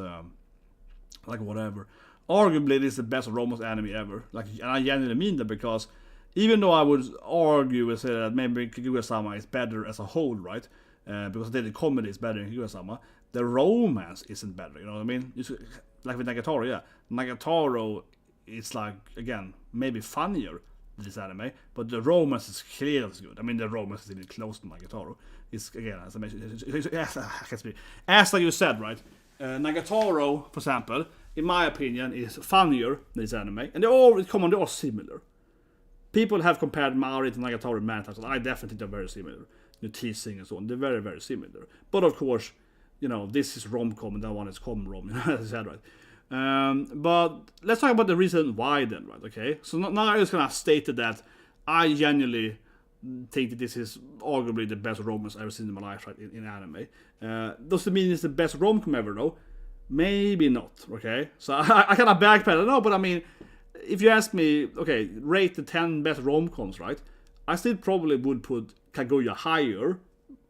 A: like whatever. Arguably, it is the best romance anime ever. Like, and I genuinely mean that, because even though I would argue and say that maybe Kaguya-sama is better as a whole, right? Because the comedy is better than Kaguya-sama, the romance isn't better. You know what I mean? Like with Nagatoro, yeah, Nagatoro is like, again, maybe funnier than this anime, but the romance is clearly as good. I mean, the romance is even close to Nagatoro. It's, again, as I mentioned, as like you said, right? Nagatoro, for example, in my opinion, is funnier than this anime, and they're all similar. People have compared Marin to Nagatoro many times, and I definitely think they're very similar. The teasing and so on, they're very, very similar. But of course, you know, this is rom-com and that one is com-rom, you know, as I said, right? But let's talk about the reason why then, right? Okay, so now I just kind of stated that I genuinely think that this is arguably the best romance I've ever seen in my life, right, in anime. Does it mean it's the best rom-com ever, though? Maybe not, okay? So I kind of backpedal, no, but I mean, if you ask me, okay, rate the 10 best rom-coms, right? I still probably would put Kaguya higher,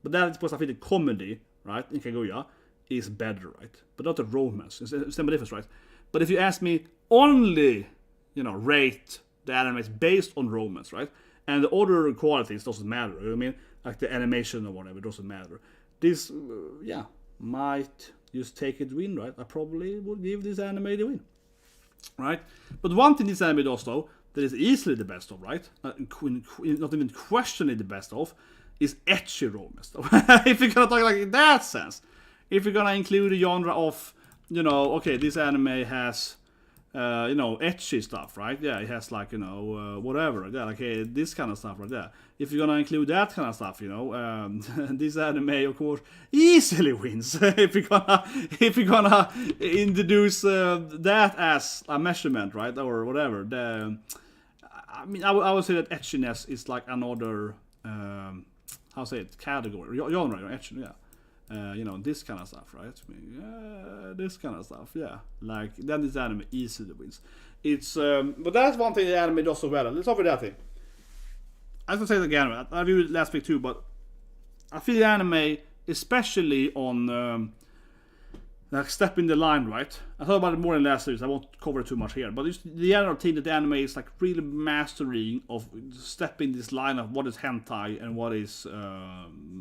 A: but that's because I think the comedy, right, in Kaguya is better, right? But not the romance. It's the difference, right? But if you ask me only, you know, rate the animes based on romance, right? And the other qualities doesn't matter. You know what I mean? Like the animation or whatever, doesn't matter. This, yeah, might just take it win, right? I probably would give this anime the win, right? But one thing this anime does, though, that is easily the best of, right? Not even questioning the best of, is ecchi romance, though. If you're gonna talk like in that sense, if you're gonna include a genre of, you know, okay, this anime has, you know, ecchi stuff, right? Yeah, it has like, you know, whatever, yeah, like this kind of stuff right there. If you're gonna include that kind of stuff, you know, this anime, of course, easily wins. if you're gonna introduce that as a measurement, right, or whatever. I mean, I would say that etchiness is like another, how say it, category, genre, etchiness, yeah. You know, this kind of stuff, right? This kind of stuff, yeah. Like, then this anime easily wins. It's, but that's one thing the anime does so well. Let's talk about that thing. I was gonna say it again, I reviewed it last week too, but I feel the anime, especially on, like, stepping the line, right? I thought about it more in last series, I won't cover it too much here, but it's the general thing that the anime is like really mastering of stepping this line of what is hentai and what is,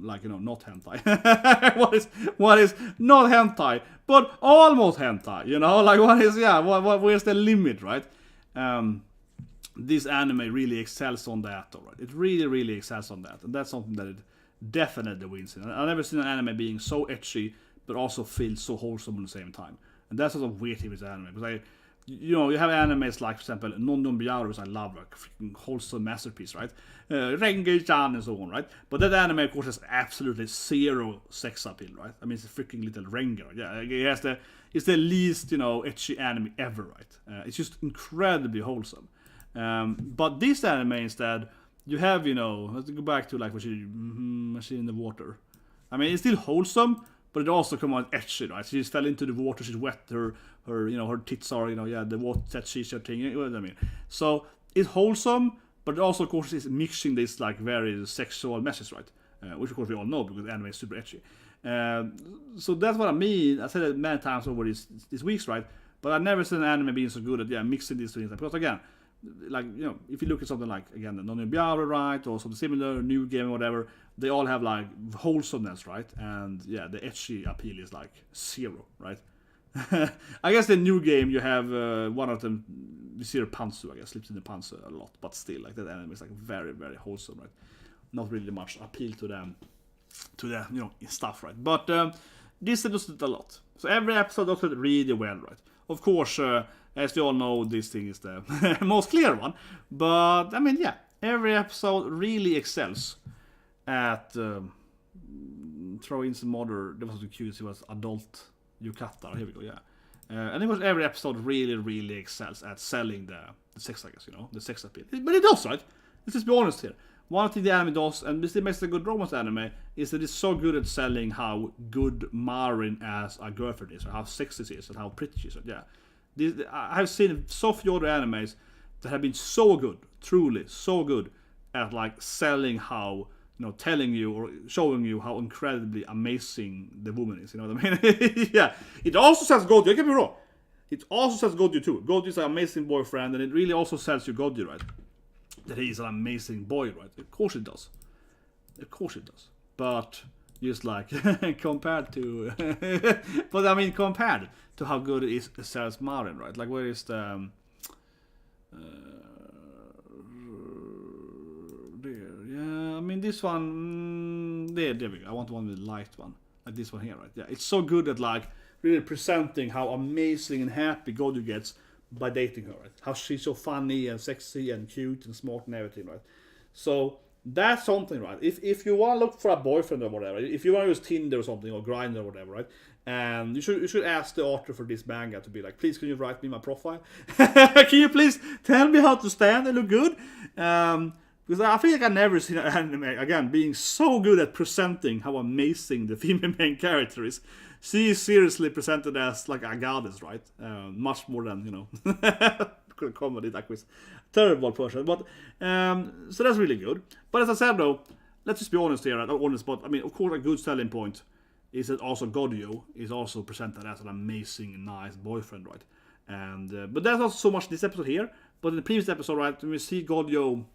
A: like, you know, not hentai. what is not hentai, but almost hentai, you know? Like, what is, yeah, where's the limit, right? This anime really excels on that, alright? It really, really excels on that, and that's something that it definitely wins in. I've never seen an anime being so ecchi, but also feels so wholesome at the same time. And that's sort of weird thing with anime. Because you know, you have animes like, for example, Sono Bisque, which I love, like freaking wholesome masterpiece, right? Renge-chan and so on, right? But that anime, of course, has absolutely zero sex appeal, right? I mean, it's a freaking little Renge, right? Yeah, it's the least, you know, ecchi anime ever, right? It's just incredibly wholesome. But this anime instead, you have, you know, let's go back to like Machine in the Water. I mean, it's still wholesome, but it also come out ecchi, right? She just fell into the water, she's wet, her you know, her tits are, you know, yeah, the water that she's thing, you know what I mean? So it's wholesome, but it also, of course, is mixing this like very sexual message, right? Which of course we all know because anime is super ecchi. So that's what I mean. I said it many times over these weeks, right? But I've never seen an anime being so good at mixing these things. Because again, like, you know, if you look at something like, again, the Sono Bisque, right, or something similar, New Game or whatever, they all have like wholesomeness, right? And yeah, the ecchi appeal is like zero, right? I guess the New Game, you have one of them, Zero Pantsu, I guess, slips in the pants a lot, but still, like, that anime is like very, very wholesome, right? Not really much appeal to them, to the, you know, stuff, right? But this does it a lot. So every episode does it really well, right? Of course, as you all know, this thing is the most clear one. But, I mean, yeah, every episode really excels at throw in some other, there was the cute, it was adult yukata, here we go, yeah. And it was every episode really, really excels at selling the sex, I guess, you know, the sex appeal. But it does, right? Let's just be honest here. One thing the anime does, and this makes a good romance anime, is that it's so good at selling how good Marin as a girlfriend is, or how sexy she is, and how pretty she is, yeah. I have seen so few other animes that have been so good, truly so good at like selling how, you know, telling you or showing you how incredibly amazing the woman is. You know what I mean? Yeah. It also says Gojo. Don't get me wrong. It also says Gojo too. Gojo is an amazing boyfriend, and it really also sells you Gojo, right? That he is an amazing boy, right? Of course it does. Of course it does. But just like compared to, but I mean compared to how good it is sells Marin, right? Like where is the there? Yeah, I mean this one. There we go. I want one with the light one, like this one here, right? Yeah, it's so good at like really presenting how amazing and happy Gojo gets by dating her, right? How she's so funny and sexy and cute and smart and everything, right? So that's something, right? If you want to look for a boyfriend or whatever, if you want to use Tinder or something or Grindr or whatever, right? And you should ask the author for this manga to be like, please, can you write me my profile? Can you please tell me how to stand and look good? Because I feel like I've never seen an anime again being so good at presenting how amazing the female main character is. She is seriously presented as like a goddess, right? Much more than, you know, comedy like with terrible person. But so that's really good. But as I said though, let's just be honest here. Not honest, but I mean, of course, a good selling point is that also Gojo is also presented as an amazing, nice boyfriend, right? And but there's not so much this episode here. But in the previous episode, right, when we see Gojo,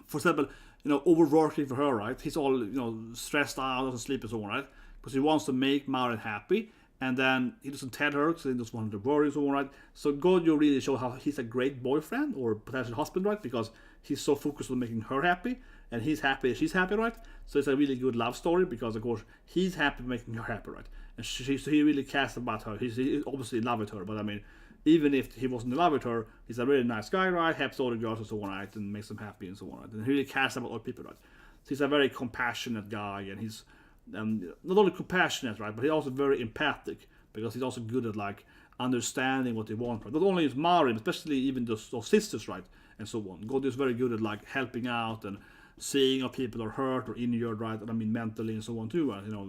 A: for example, you know, overworking for her, right? He's all, you know, stressed out, doesn't sleep and so on, right? Because he wants to make Marin happy, and then he doesn't tell her because he doesn't want her to worry and so on, right? So Gojo really shows how he's a great boyfriend or potential husband, right? Because he's so focused on making her happy, and he's happy, she's happy, right? So it's a really good love story because, of course, he's happy making her happy, right? And so he really cares about her. He's obviously in love with her, but I mean, even if he wasn't in love with her, he's a really nice guy, right? Helps all the girls and so on, right? And makes them happy and so on, right? And he really cares about other people, right? So he's a very compassionate guy, and he's not only compassionate, right? But he's also very empathic because he's also good at like understanding what they want, right? Not only is Marin, especially even those sisters, right? And so on. God is very good at like helping out and seeing how people are hurt or injured, right? And I mean mentally and so on too, right? You know,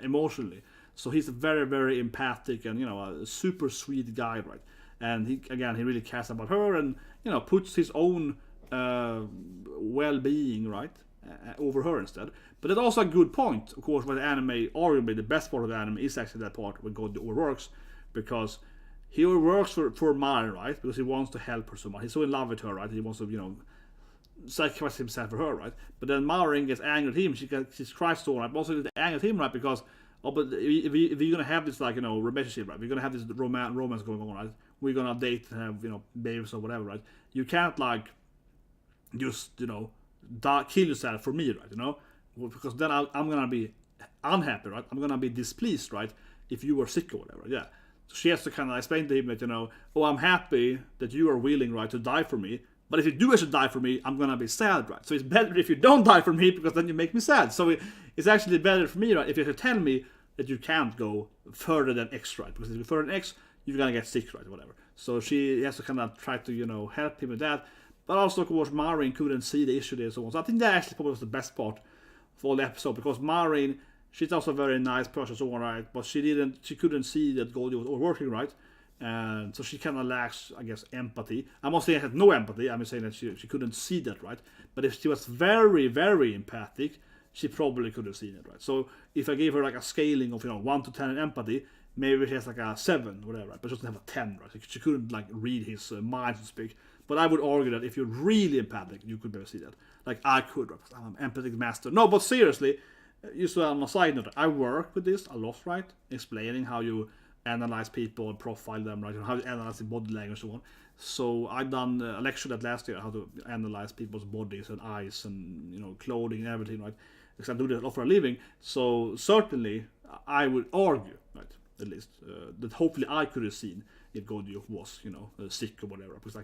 A: emotionally. So he's a very, very empathic and, you know, a super sweet guy, right? And he really cares about her and, you know, puts his own well-being, right, over her instead. But that's also a good point, of course, where the anime, arguably the best part of the anime is actually that part where God overworks, because he overworks for Marin, right? Because he wants to help her so much. He's so in love with her, right? He wants to, you know, sacrifice himself for her, right? But then Marin gets angry at him. She cries so, right? But also gets angry at him, right? Because but if you're gonna have this, like, you know, relationship, right? We're gonna have this romance going on, right? We're gonna date and have, you know, babies or whatever, right? You can't like just, you know, kill yourself for me, right? You know, because then I'm gonna be unhappy, right? I'm gonna be displeased, right? If you were sick or whatever, yeah. So she has to kind of explain to him that, you know, oh, I'm happy that you are willing, right, to die for me. But if you do actually die for me, I'm gonna be sad, right? So it's better if you don't die for me, because then you make me sad. So it's actually better for me, right, if you tell me that you can't go further than X, right? Because if you go further than X, you're gonna get sick, right, or whatever. So she has to kind of try to, you know, help him with that. But also, of course, Marin couldn't see the issue there and so on. So I think that actually probably was the best part of all the episode, because Marin, she's also a very nice person, so on, right? But she couldn't see that Gojo was overworking, right? And so she kind of lacks, I guess, empathy. I'm not saying she had no empathy. I'm saying that she couldn't see that, right? But if she was very, very empathic, she probably could have seen it, right? So if I gave her like a scaling of, you know, 1 to 10 in empathy, maybe she has like a 7, whatever, right? But she doesn't have a 10, right? She couldn't like read his mind, so to speak. But I would argue that if you're really empathic, you could better see that. Like I could, right? I'm an empathic master. No, but seriously, just on a side note, I work with this a lot, right? Explaining how you analyze people and profile them, right? And how you analyze the body language and so on. So I done a lecture that last year, how to analyze people's bodies and eyes and, you know, clothing and everything, right? Because I do that a lot for a living. So certainly I would argue, right, at least, that hopefully I could have seen if Gojo was, you know, sick or whatever, because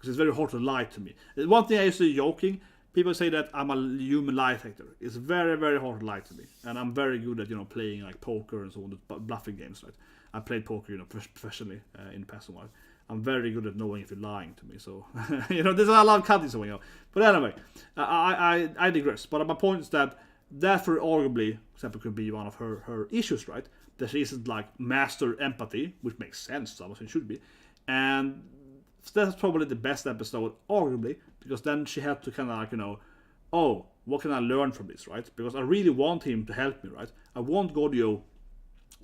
A: it's very hard to lie to me. One thing I used to be joking, people say that I'm a human lie detector. It's very, very hard to lie to me. And I'm very good at, you know, playing like poker and so on, bluffing games, right? I played poker, you know, professionally in the past while. I'm very good at knowing if you're lying to me. So, you know, there's a lot of cutting going on. But anyway, I digress. But my point is that for arguably, for example, could be one of her issues, right? That she isn't like master empathy, which makes sense, so it should be. And So that's probably the best episode, arguably, because then she had to kind of like, oh, what can I learn from this, right? Because I really want him to help me, right? I want Gojo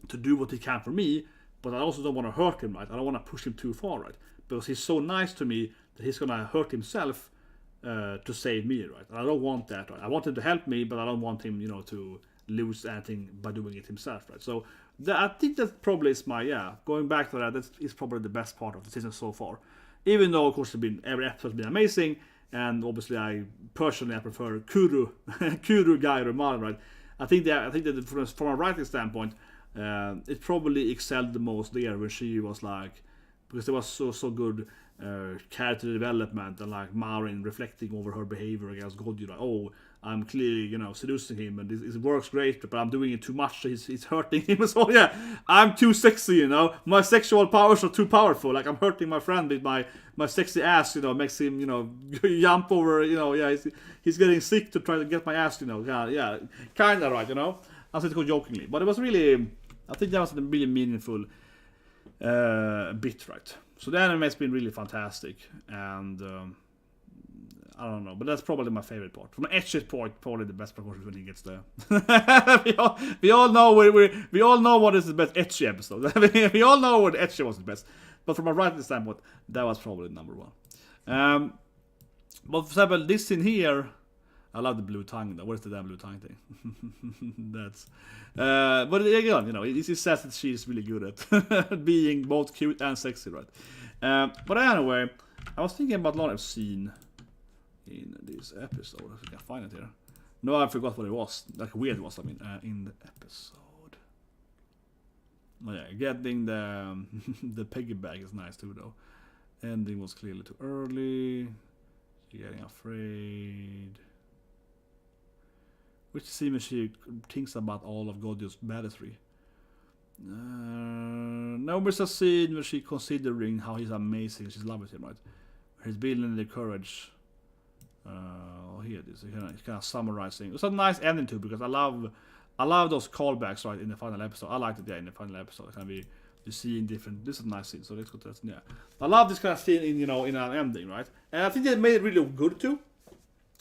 A: to do what he can for me, but I also don't want to hurt him, right? I don't want to push him too far, right? Because he's so nice to me that he's gonna hurt himself to save me, right? And I don't want that, right? I want him to help me, but I don't want him, to lose anything by doing it himself, right? So I think that probably is going back to that is probably the best part of the season so far. Even though, of course, every episode has been amazing, and obviously I personally prefer Kuro Gyaru Marin, right? I think that from a writing standpoint, it probably excelled the most there when she was like, because there was so good character development and like Marin reflecting over her behavior against Gojo, like, oh, I'm clearly seducing him and it works great, but I'm doing it too much, so he's hurting him. So I'm too sexy, my sexual powers are too powerful, like I'm hurting my friend with my sexy ass, makes him jump over, he's getting sick to try to get my ass, kind of right, I said it jokingly, but it was really, I think that was a really meaningful bit, right? So the anime has been really fantastic, and I don't know, but that's probably my favorite part. From an ecchi point, probably the best part when he gets there. we all know we all know what is the best ecchi episode. We all know what ecchi was the best, but from a writing standpoint, that was probably number one. But for example, this scene here, I love the blue tongue. What is the damn blue tongue thing? That's. But again, it says that she's really good at being both cute and sexy, right? But anyway, I was thinking about a lot of scene in this episode. If I can find it here. No, I forgot what it was. Like weird was. I mean, in the episode. Oh, yeah, getting the piggyback is nice too, though. Ending was clearly too early. Getting afraid. Which scene she thinks about all of Gojo's badassery. No, there's a scene where she's considering how he's amazing. She's in love with him, right? He's building the courage. Here it is. He's kind of summarizing. It's a nice ending too, because I love those callbacks, right, in the final episode. I liked it, in the final episode. Kind of be seeing different. This is a nice scene. So let's go to that. Yeah, I love this kind of scene in in an ending, right? And I think they made it really good too,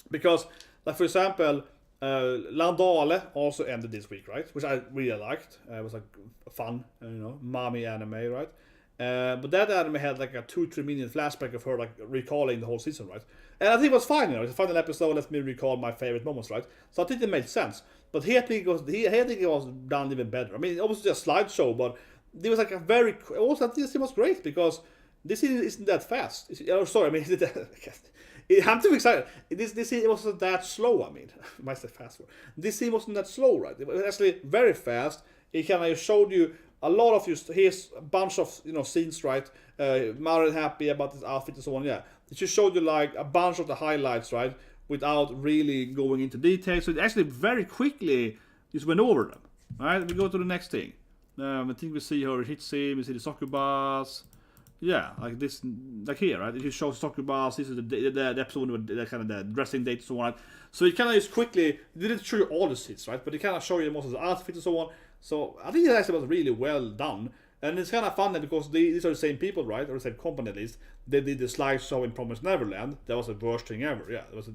A: because like for example. Landale also ended this week, right? Which I really liked. It was like fun, mommy anime, right? But that anime had like a 2-3 minute flashback of her like recalling the whole season, right? And I think it was fine, It's a final episode. Let me recall my favorite moments, right? So I think it made sense. But here I think it was done even better. I mean, it was just a slideshow, but there was like a very. Also, this was great because this isn't that fast. Sorry, I mean, I'm too excited. This scene wasn't that slow, I mean. I might say fast forward. This scene wasn't that slow, right? It was actually very fast. It kind of showed you a lot of here's a bunch of scenes, right? Marin happy about his outfit and so on, yeah. It just showed you like a bunch of the highlights, right? Without really going into detail. So it actually very quickly just went over them. Alright, we go to the next thing. I think we see her hit scene, we see the soccer bus. Yeah, like this, like here, right? It shows soccer bus. This is the episode with the kind of the dressing date and so on. Right? So it kind of just quickly, it didn't show you all the scenes, right? But it kind of show you most of the outfits and so on. So I think it actually was really well done. And it's kind of fun because these are the same people, right? Or the same company at least. They did the slideshow in Promised Neverland. That was the worst thing ever. Yeah, it was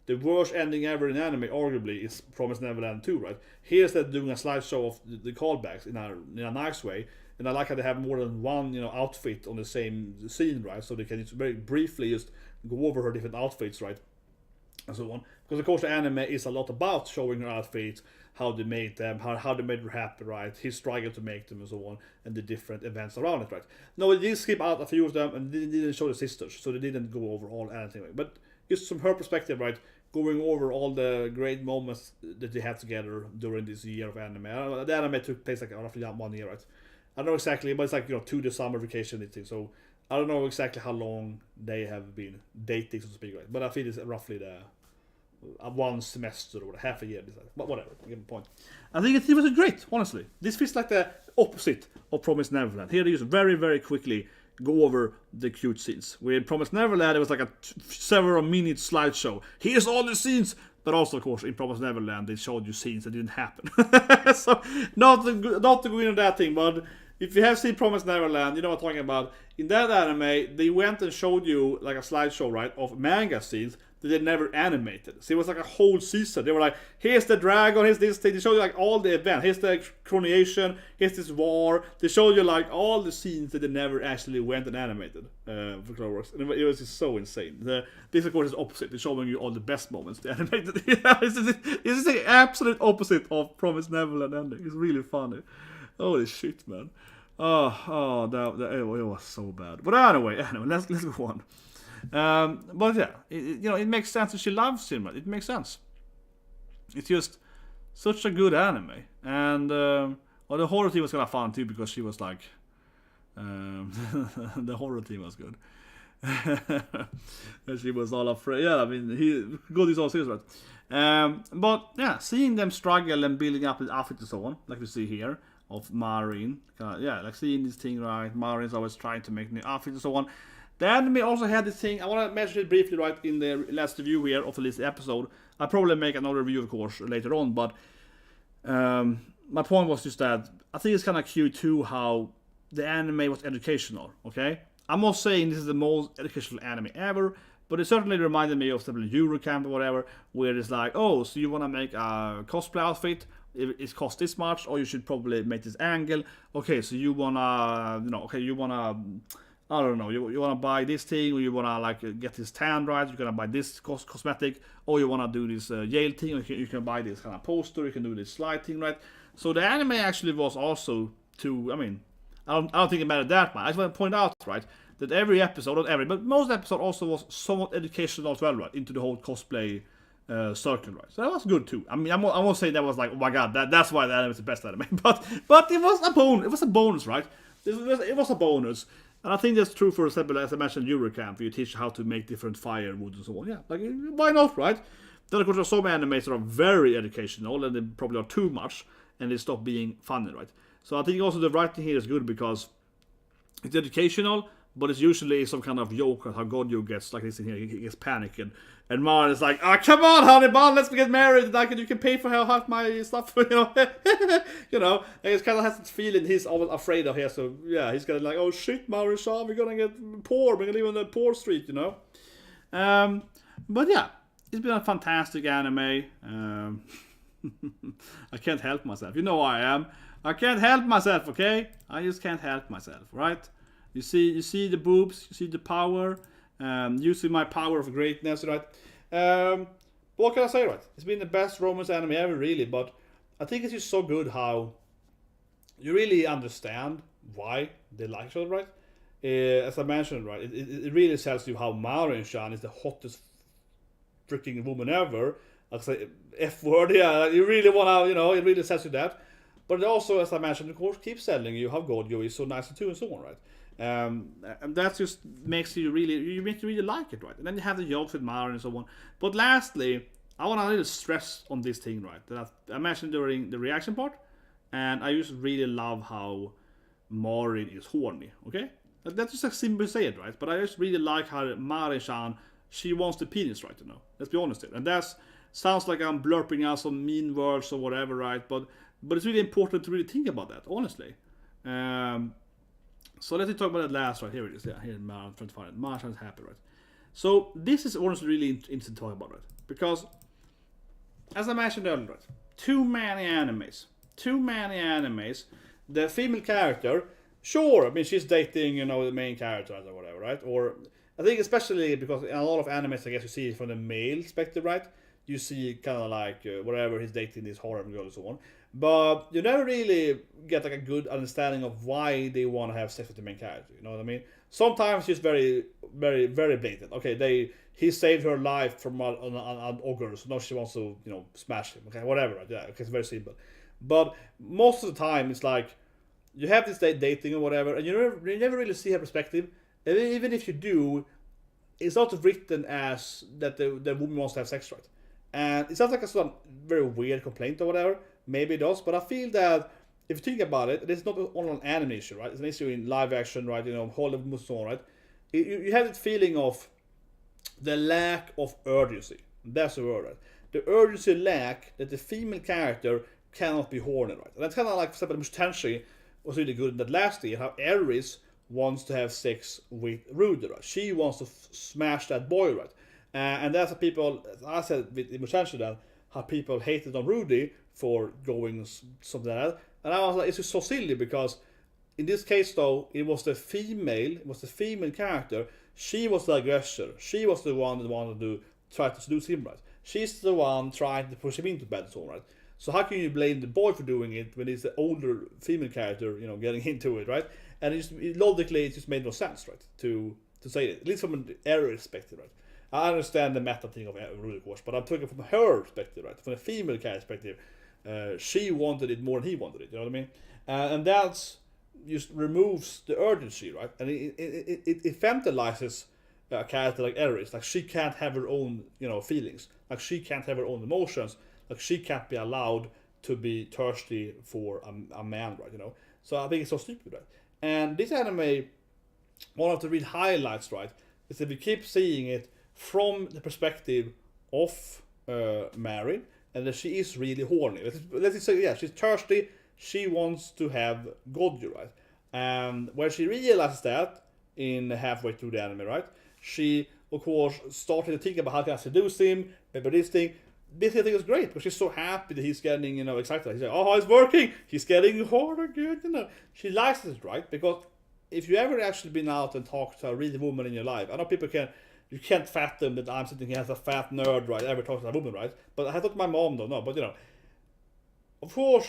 A: the worst ending ever in anime, arguably, is Promised Neverland 2, right? Here's that doing a slideshow of the callbacks in a nice way. And I like how they have more than one, outfit on the same scene, right? So they can just very briefly just go over her different outfits, right? And so on. Because of course the anime is a lot about showing her outfits, how they made them, how they made her happy, right? His struggle to make them and so on, and the different events around it, right? No, they did skip out a few of them, and they didn't show the sisters, so they didn't go over all anything. But just from her perspective, right? Going over all the great moments that they had together during this year of anime. The anime took place like roughly 1 year, right? I don't know exactly, but it's like, to the summer vacation thing. So I don't know exactly how long they have been dating, so to speak, right? But I think it's roughly one semester or half a year. But whatever, I get the point. I think it was great, honestly. This feels like the opposite of Promised Neverland. Here they just very, very quickly go over the cute scenes. With Promised Neverland, it was like a several minute slideshow. Here's all the scenes. But also, of course, in Promised Neverland, they showed you scenes that didn't happen. So, not to go into that thing, but if you have seen Promised Neverland, you know what I'm talking about. In that anime, they went and showed you like a slideshow, right, of manga scenes that they never animated. So it was like a whole season. They were like, here's the dragon, here's this thing. They showed you like all the events. Here's the coronation, here's this war. They showed you like all the scenes that they never actually went and animated for Cloverworks. And it was just so insane. This of course is opposite. They're showing you all the best moments they animated. This is the absolute opposite of Promised Neverland ending. It's really funny. Holy shit, man. It was so bad. But anyway, let's go on. But yeah, it makes sense that she loves him. Right? It makes sense. It's just such a good anime, and the horror team was kind of fun too because she was like, the horror team was good. And she was all afraid. Yeah, I mean, he good is all serious, right? But yeah, seeing them struggle and building up the outfit and so on, like we see here of Marin, like seeing this thing, right? Marin's always trying to make new outfits and so on. The anime also had this thing, I want to mention it briefly right in the last review here of this episode. I'll probably make another review of course later on, but my point was just that I think it's kind of cute too how the anime was educational, okay? I'm not saying this is the most educational anime ever, but it certainly reminded me of something like Eurocamp or whatever, where it's like, oh, so you want to make a cosplay outfit, it costs this much, or you should probably make this angle. Okay, so you want to, you want to... I don't know, you want to buy this thing, or you want to like get this tan right, you're going to buy this cosmetic, or you want to do this Yale thing, or you can buy this kind of poster, you can do this slide thing, right? So the anime actually was also I don't think it mattered that much. I just want to point out, right, that every episode, not every, but most episode also was somewhat educational as well, right, into the whole cosplay circle, right? So that was good too. I mean, I'm not saying that was like, oh my god, that's why the anime is the best anime, but it was a bonus. It was a bonus, right? It was a bonus. And I think that's true, for example, as I mentioned, Eurocamp, where you teach how to make different firewood and so on. Yeah, like, why not, right? Then, of course, there are some animes that are very educational, and they probably are too much, and they stop being funny, right? So I think also the writing here is good because it's educational, but it's usually some kind of joke how Gojo gets, like this in here, he gets panicking. And Marin is like, come on, honey bun, let's get married, and you can pay for half my stuff, and it's kind of has this feeling he's always afraid of here, so yeah, he's gonna like, oh shit, Marin-san, we're gonna get poor, we're gonna live on the poor street, But yeah, it's been a fantastic anime. I can't help myself, you know who I am. I can't help myself, okay? I just can't help myself, right? You see the boobs, you see the power, using my power of greatness, right? What can I say, right? It's been the best romance anime ever, really, but I think it's just so good how you really understand why they like each other, right? As I mentioned, right, it really tells you how Marin-chan is the hottest freaking woman ever. I'll say F word, yeah, you really wanna, it really tells you that. But it also, as I mentioned, of course, keeps telling you how Gojo is so nice too and so on, right? And that just makes you really like it, right? And then you have the jokes with Marin and so on. But lastly, I want to really stress on this thing, right? That I mentioned during the reaction part, and I just really love how Marin is horny, okay? That's just a simple say it, right? But I just really like how Marin-chan, she wants the penis, right? Let's be honest here. And that sounds like I'm blurping out some mean words or whatever, right? But it's really important to really think about that, honestly. So let's talk about that last, right? Here it is. Yeah, here I'm trying to find it. Marin-chan's happy, right? So this is honestly really interesting to talk about, right? Because, as I mentioned earlier, right? Too many animes. The female character, sure, I mean, she's dating, the main character or whatever, right? Or, I think especially because in a lot of animes, I guess you see it from the male perspective, right? You see kind of like, whatever, he's dating this horror girl and so on. But you never really get like a good understanding of why they want to have sex with the main character. You know what I mean? Sometimes it's very, very, very blatant. Okay, he saved her life from an ogre, so now she wants to, smash him. Okay, whatever. Yeah, okay, it's very simple. But most of the time, it's like you have this dating or whatever, and you never really see her perspective. And even if you do, it's not written as that the woman wants to have sex, right? And it sounds like a sort of very weird complaint or whatever. Maybe it does, but I feel that if you think about it, it's not only an anime issue, right? It's an issue in live action, right? Hollywood movies, right? You have that feeling of the lack of urgency. That's the word, right? The urgency lack that the female character cannot be horny, right? And that's kind of like, for example, Mustenshi, was really good in that last year, how Eris wants to have sex with Rudy, right? She wants to smash that boy, right? And that's how people, I said with emotion that, how people hated on Rudy for going something like that. And I was like, it's just so silly because in this case though, it was the female character. She was the aggressor. She was the one that wanted to try to seduce him, right? She's the one trying to push him into bed, so right? So how can you blame the boy for doing it when it's the older female character, getting into it, right? And logically, it just made no sense, right? To say it, at least from an error perspective, right? I understand the meta thing of Rudy, of course, but I'm talking from her perspective, right? From a female character perspective, she wanted it more than he wanted it. You know what I mean? And that's just removes the urgency, right? And it infantilizes a character like Eris. Like she can't have her own, feelings. Like she can't have her own emotions. Like she can't be allowed to be thirsty for a man, right? So I think it's so stupid, right? And this anime, one of the real highlights, right, is that we keep seeing it from the perspective of Marin, and that she is really horny. Let's say, yeah, she's thirsty. She wants to have Gojo, right? And when she realizes that in halfway through the anime, right, she of course started to think about how can I seduce him, maybe this thing. This thing is great because she's so happy that he's getting, excited. He's like, oh, it's working. He's getting harder, good, She likes it, right? Because if you ever actually been out and talked to a real woman in your life, I know people you can't fathom that I'm sitting here as a fat nerd, right? Ever talk to a woman, right? But I thought my mom don't know. But of course,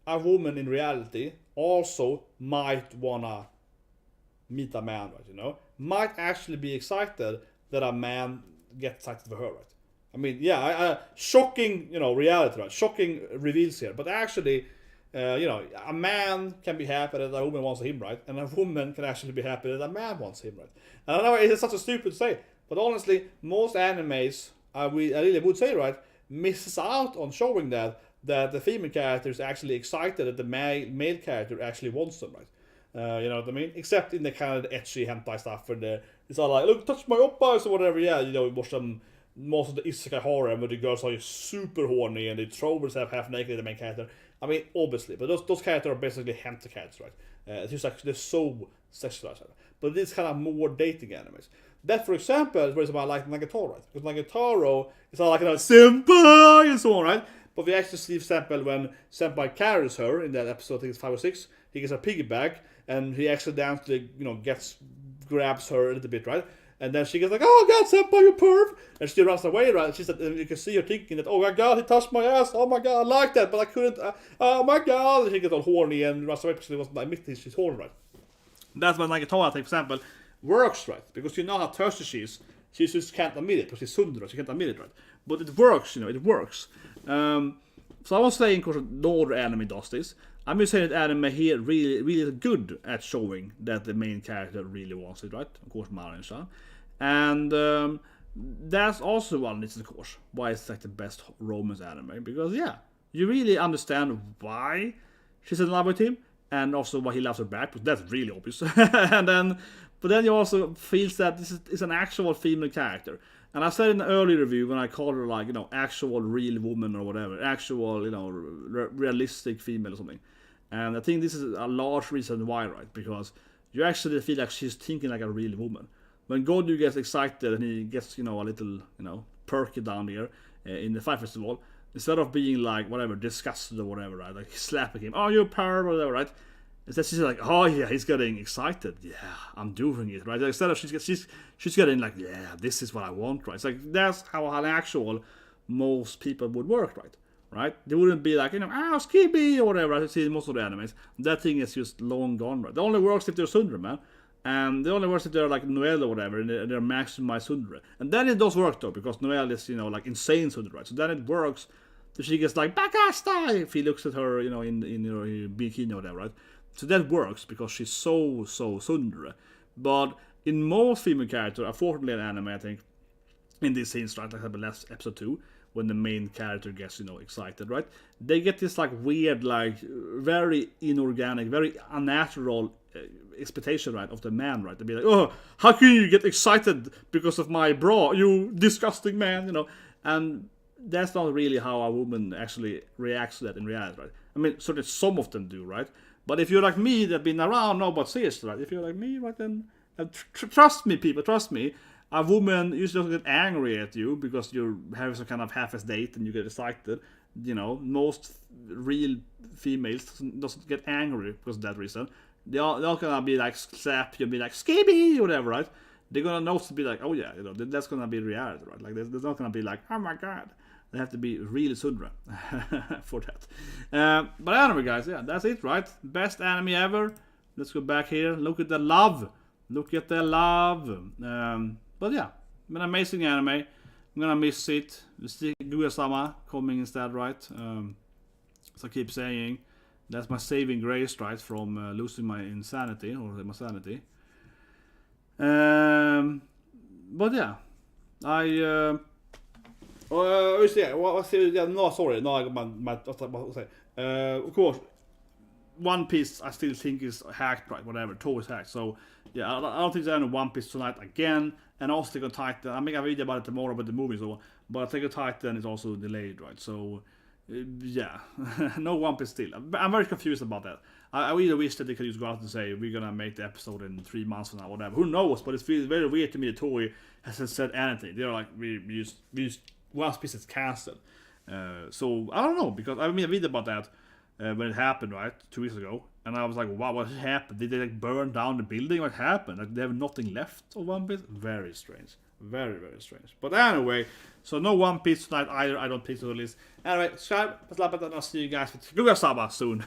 A: a woman in reality also might wanna meet a man, right? Might actually be excited that a man gets excited for her, right? I mean, yeah, shocking, reality, right? Shocking reveals here. But actually, a man can be happy that a woman wants him, right? And a woman can actually be happy that a man wants him, right? And I know it's such a stupid to say, but honestly, most animes, I really would say, right, misses out on showing that the female character is actually excited that the male character actually wants them, right? You know what I mean? Except in the kind of ecchi hentai stuff where it's all like, look, touch my oppas or whatever, yeah, watch some. Most of the isekai horror where the girls are just super horny and they throw themselves half naked at the main character. I mean, obviously, but those characters are basically hentai characters, right? It's just like they're so sexualized. Right? But it's kind of more dating animes. That, for example, is where it's about like Nagatoro, right? Because Nagatoro is all like senpai and so on, right? But we actually see, for example, when senpai carries her in that episode, I think it's 5 or 6, he gets a piggyback and he accidentally, grabs her a little bit, right? And then she gets like, oh god, senpai, you perv! And she runs away, right? She's like, you can see her thinking that, oh my god, he touched my ass, oh my god, I like that, but I couldn't, oh my god! And she gets all horny and runs away because she wasn't admitting she's horny, right? That's when Nagatoro, for example, works, right? Because you know how thirsty she is. She just can't admit it, because she's sundra, she can't admit it, right? But it works, it works. So I was saying, of course, no other anime does this. I'm just saying that anime here really, really good at showing that the main character really wants it, right? Of course, Marin-san. And that's also one reason, of course, why it's like the best romance anime. Because, yeah, you really understand why she's in love with him, and also why he loves her back, because that's really obvious. But then you also feel that this is an actual female character. And I said in an early review when I called her like, actual real woman or whatever, actual, realistic female or something. And I think this is a large reason why, right? Because you actually feel like she's thinking like a real woman. When Gojo gets excited and he gets, a little, perky down here in the Fight Festival, instead of being like, whatever, disgusted or whatever, right? Like slapping him, oh, you're a perv or whatever, right? Instead she's like, oh yeah, he's getting excited. Yeah, I'm doing it, right? Instead of she's getting like, yeah, this is what I want, right? It's like, that's how an actual most people would work, right? They wouldn't be like, skibby or whatever. I see in most of the animes. That thing is just long gone, right? It only works if they're Sundra, man. And the only works if they're like Noelle or whatever, and they're maximized Sundra. And then it does work though, because Noelle is, like insane Sundra, right? So then it works. So she gets like, Baka style, if he looks at her, in bikini or whatever, right? So that works because she's so Sundra. But in most female characters, unfortunately in anime, I think, in these scenes, right, like the last episode 2, when the main character gets, excited, right? They get this like weird, like very inorganic, very unnatural expectation, right, of the man, right? They'd be like, oh, how can you get excited because of my bra, you disgusting man, And that's not really how a woman actually reacts to that in reality, right? I mean, certainly some of them do, right? But if you're like me, that been around, no, but seriously, right? If you're like me, right, then trust me, people, trust me. A woman usually doesn't get angry at you because you have some kind of half-ass date and you get excited. You know, most real females doesn't get angry because of that reason. They're not gonna be like slap you, be like skibby or whatever, right? They're gonna know to be like, oh yeah, you know, that's gonna be reality, right? Like there's not gonna be like, oh my god. They have to be really sundra for that. But anyway, guys, yeah, that's it, right? Best anime ever. Let's go back here. Look at the love. Look at the love. But yeah, an amazing anime. I'm gonna miss it. Guya-sama coming instead, right? As I keep saying, that's my saving grace, right? From losing my insanity or my sanity. But yeah, of course, One Piece I still think is hacked, right? Whatever, totally hacked. So yeah, I don't think there's any One Piece tonight again. And also Attack on Titan. I make a video about it tomorrow about the movie, so but Attack on Titan is also delayed, right? So yeah, no One Piece still. I'm very confused about that. I really wish that they could just go out and say we're gonna make the episode in 3 months from now, whatever. Who knows? But it feels very weird to me that Toei hasn't said anything. They're like we just One Piece is cancelled. So I don't know, because I made a video about that when it happened, right, 2 weeks ago, and I was like, wow, what happened? Did they like burn down the building? What happened? Like they have nothing left of One Piece? Very strange. Very, very strange. But anyway, so no One Piece tonight either. I don't think so at least. Anyway, subscribe, and I'll see you guys with Guya-sama soon.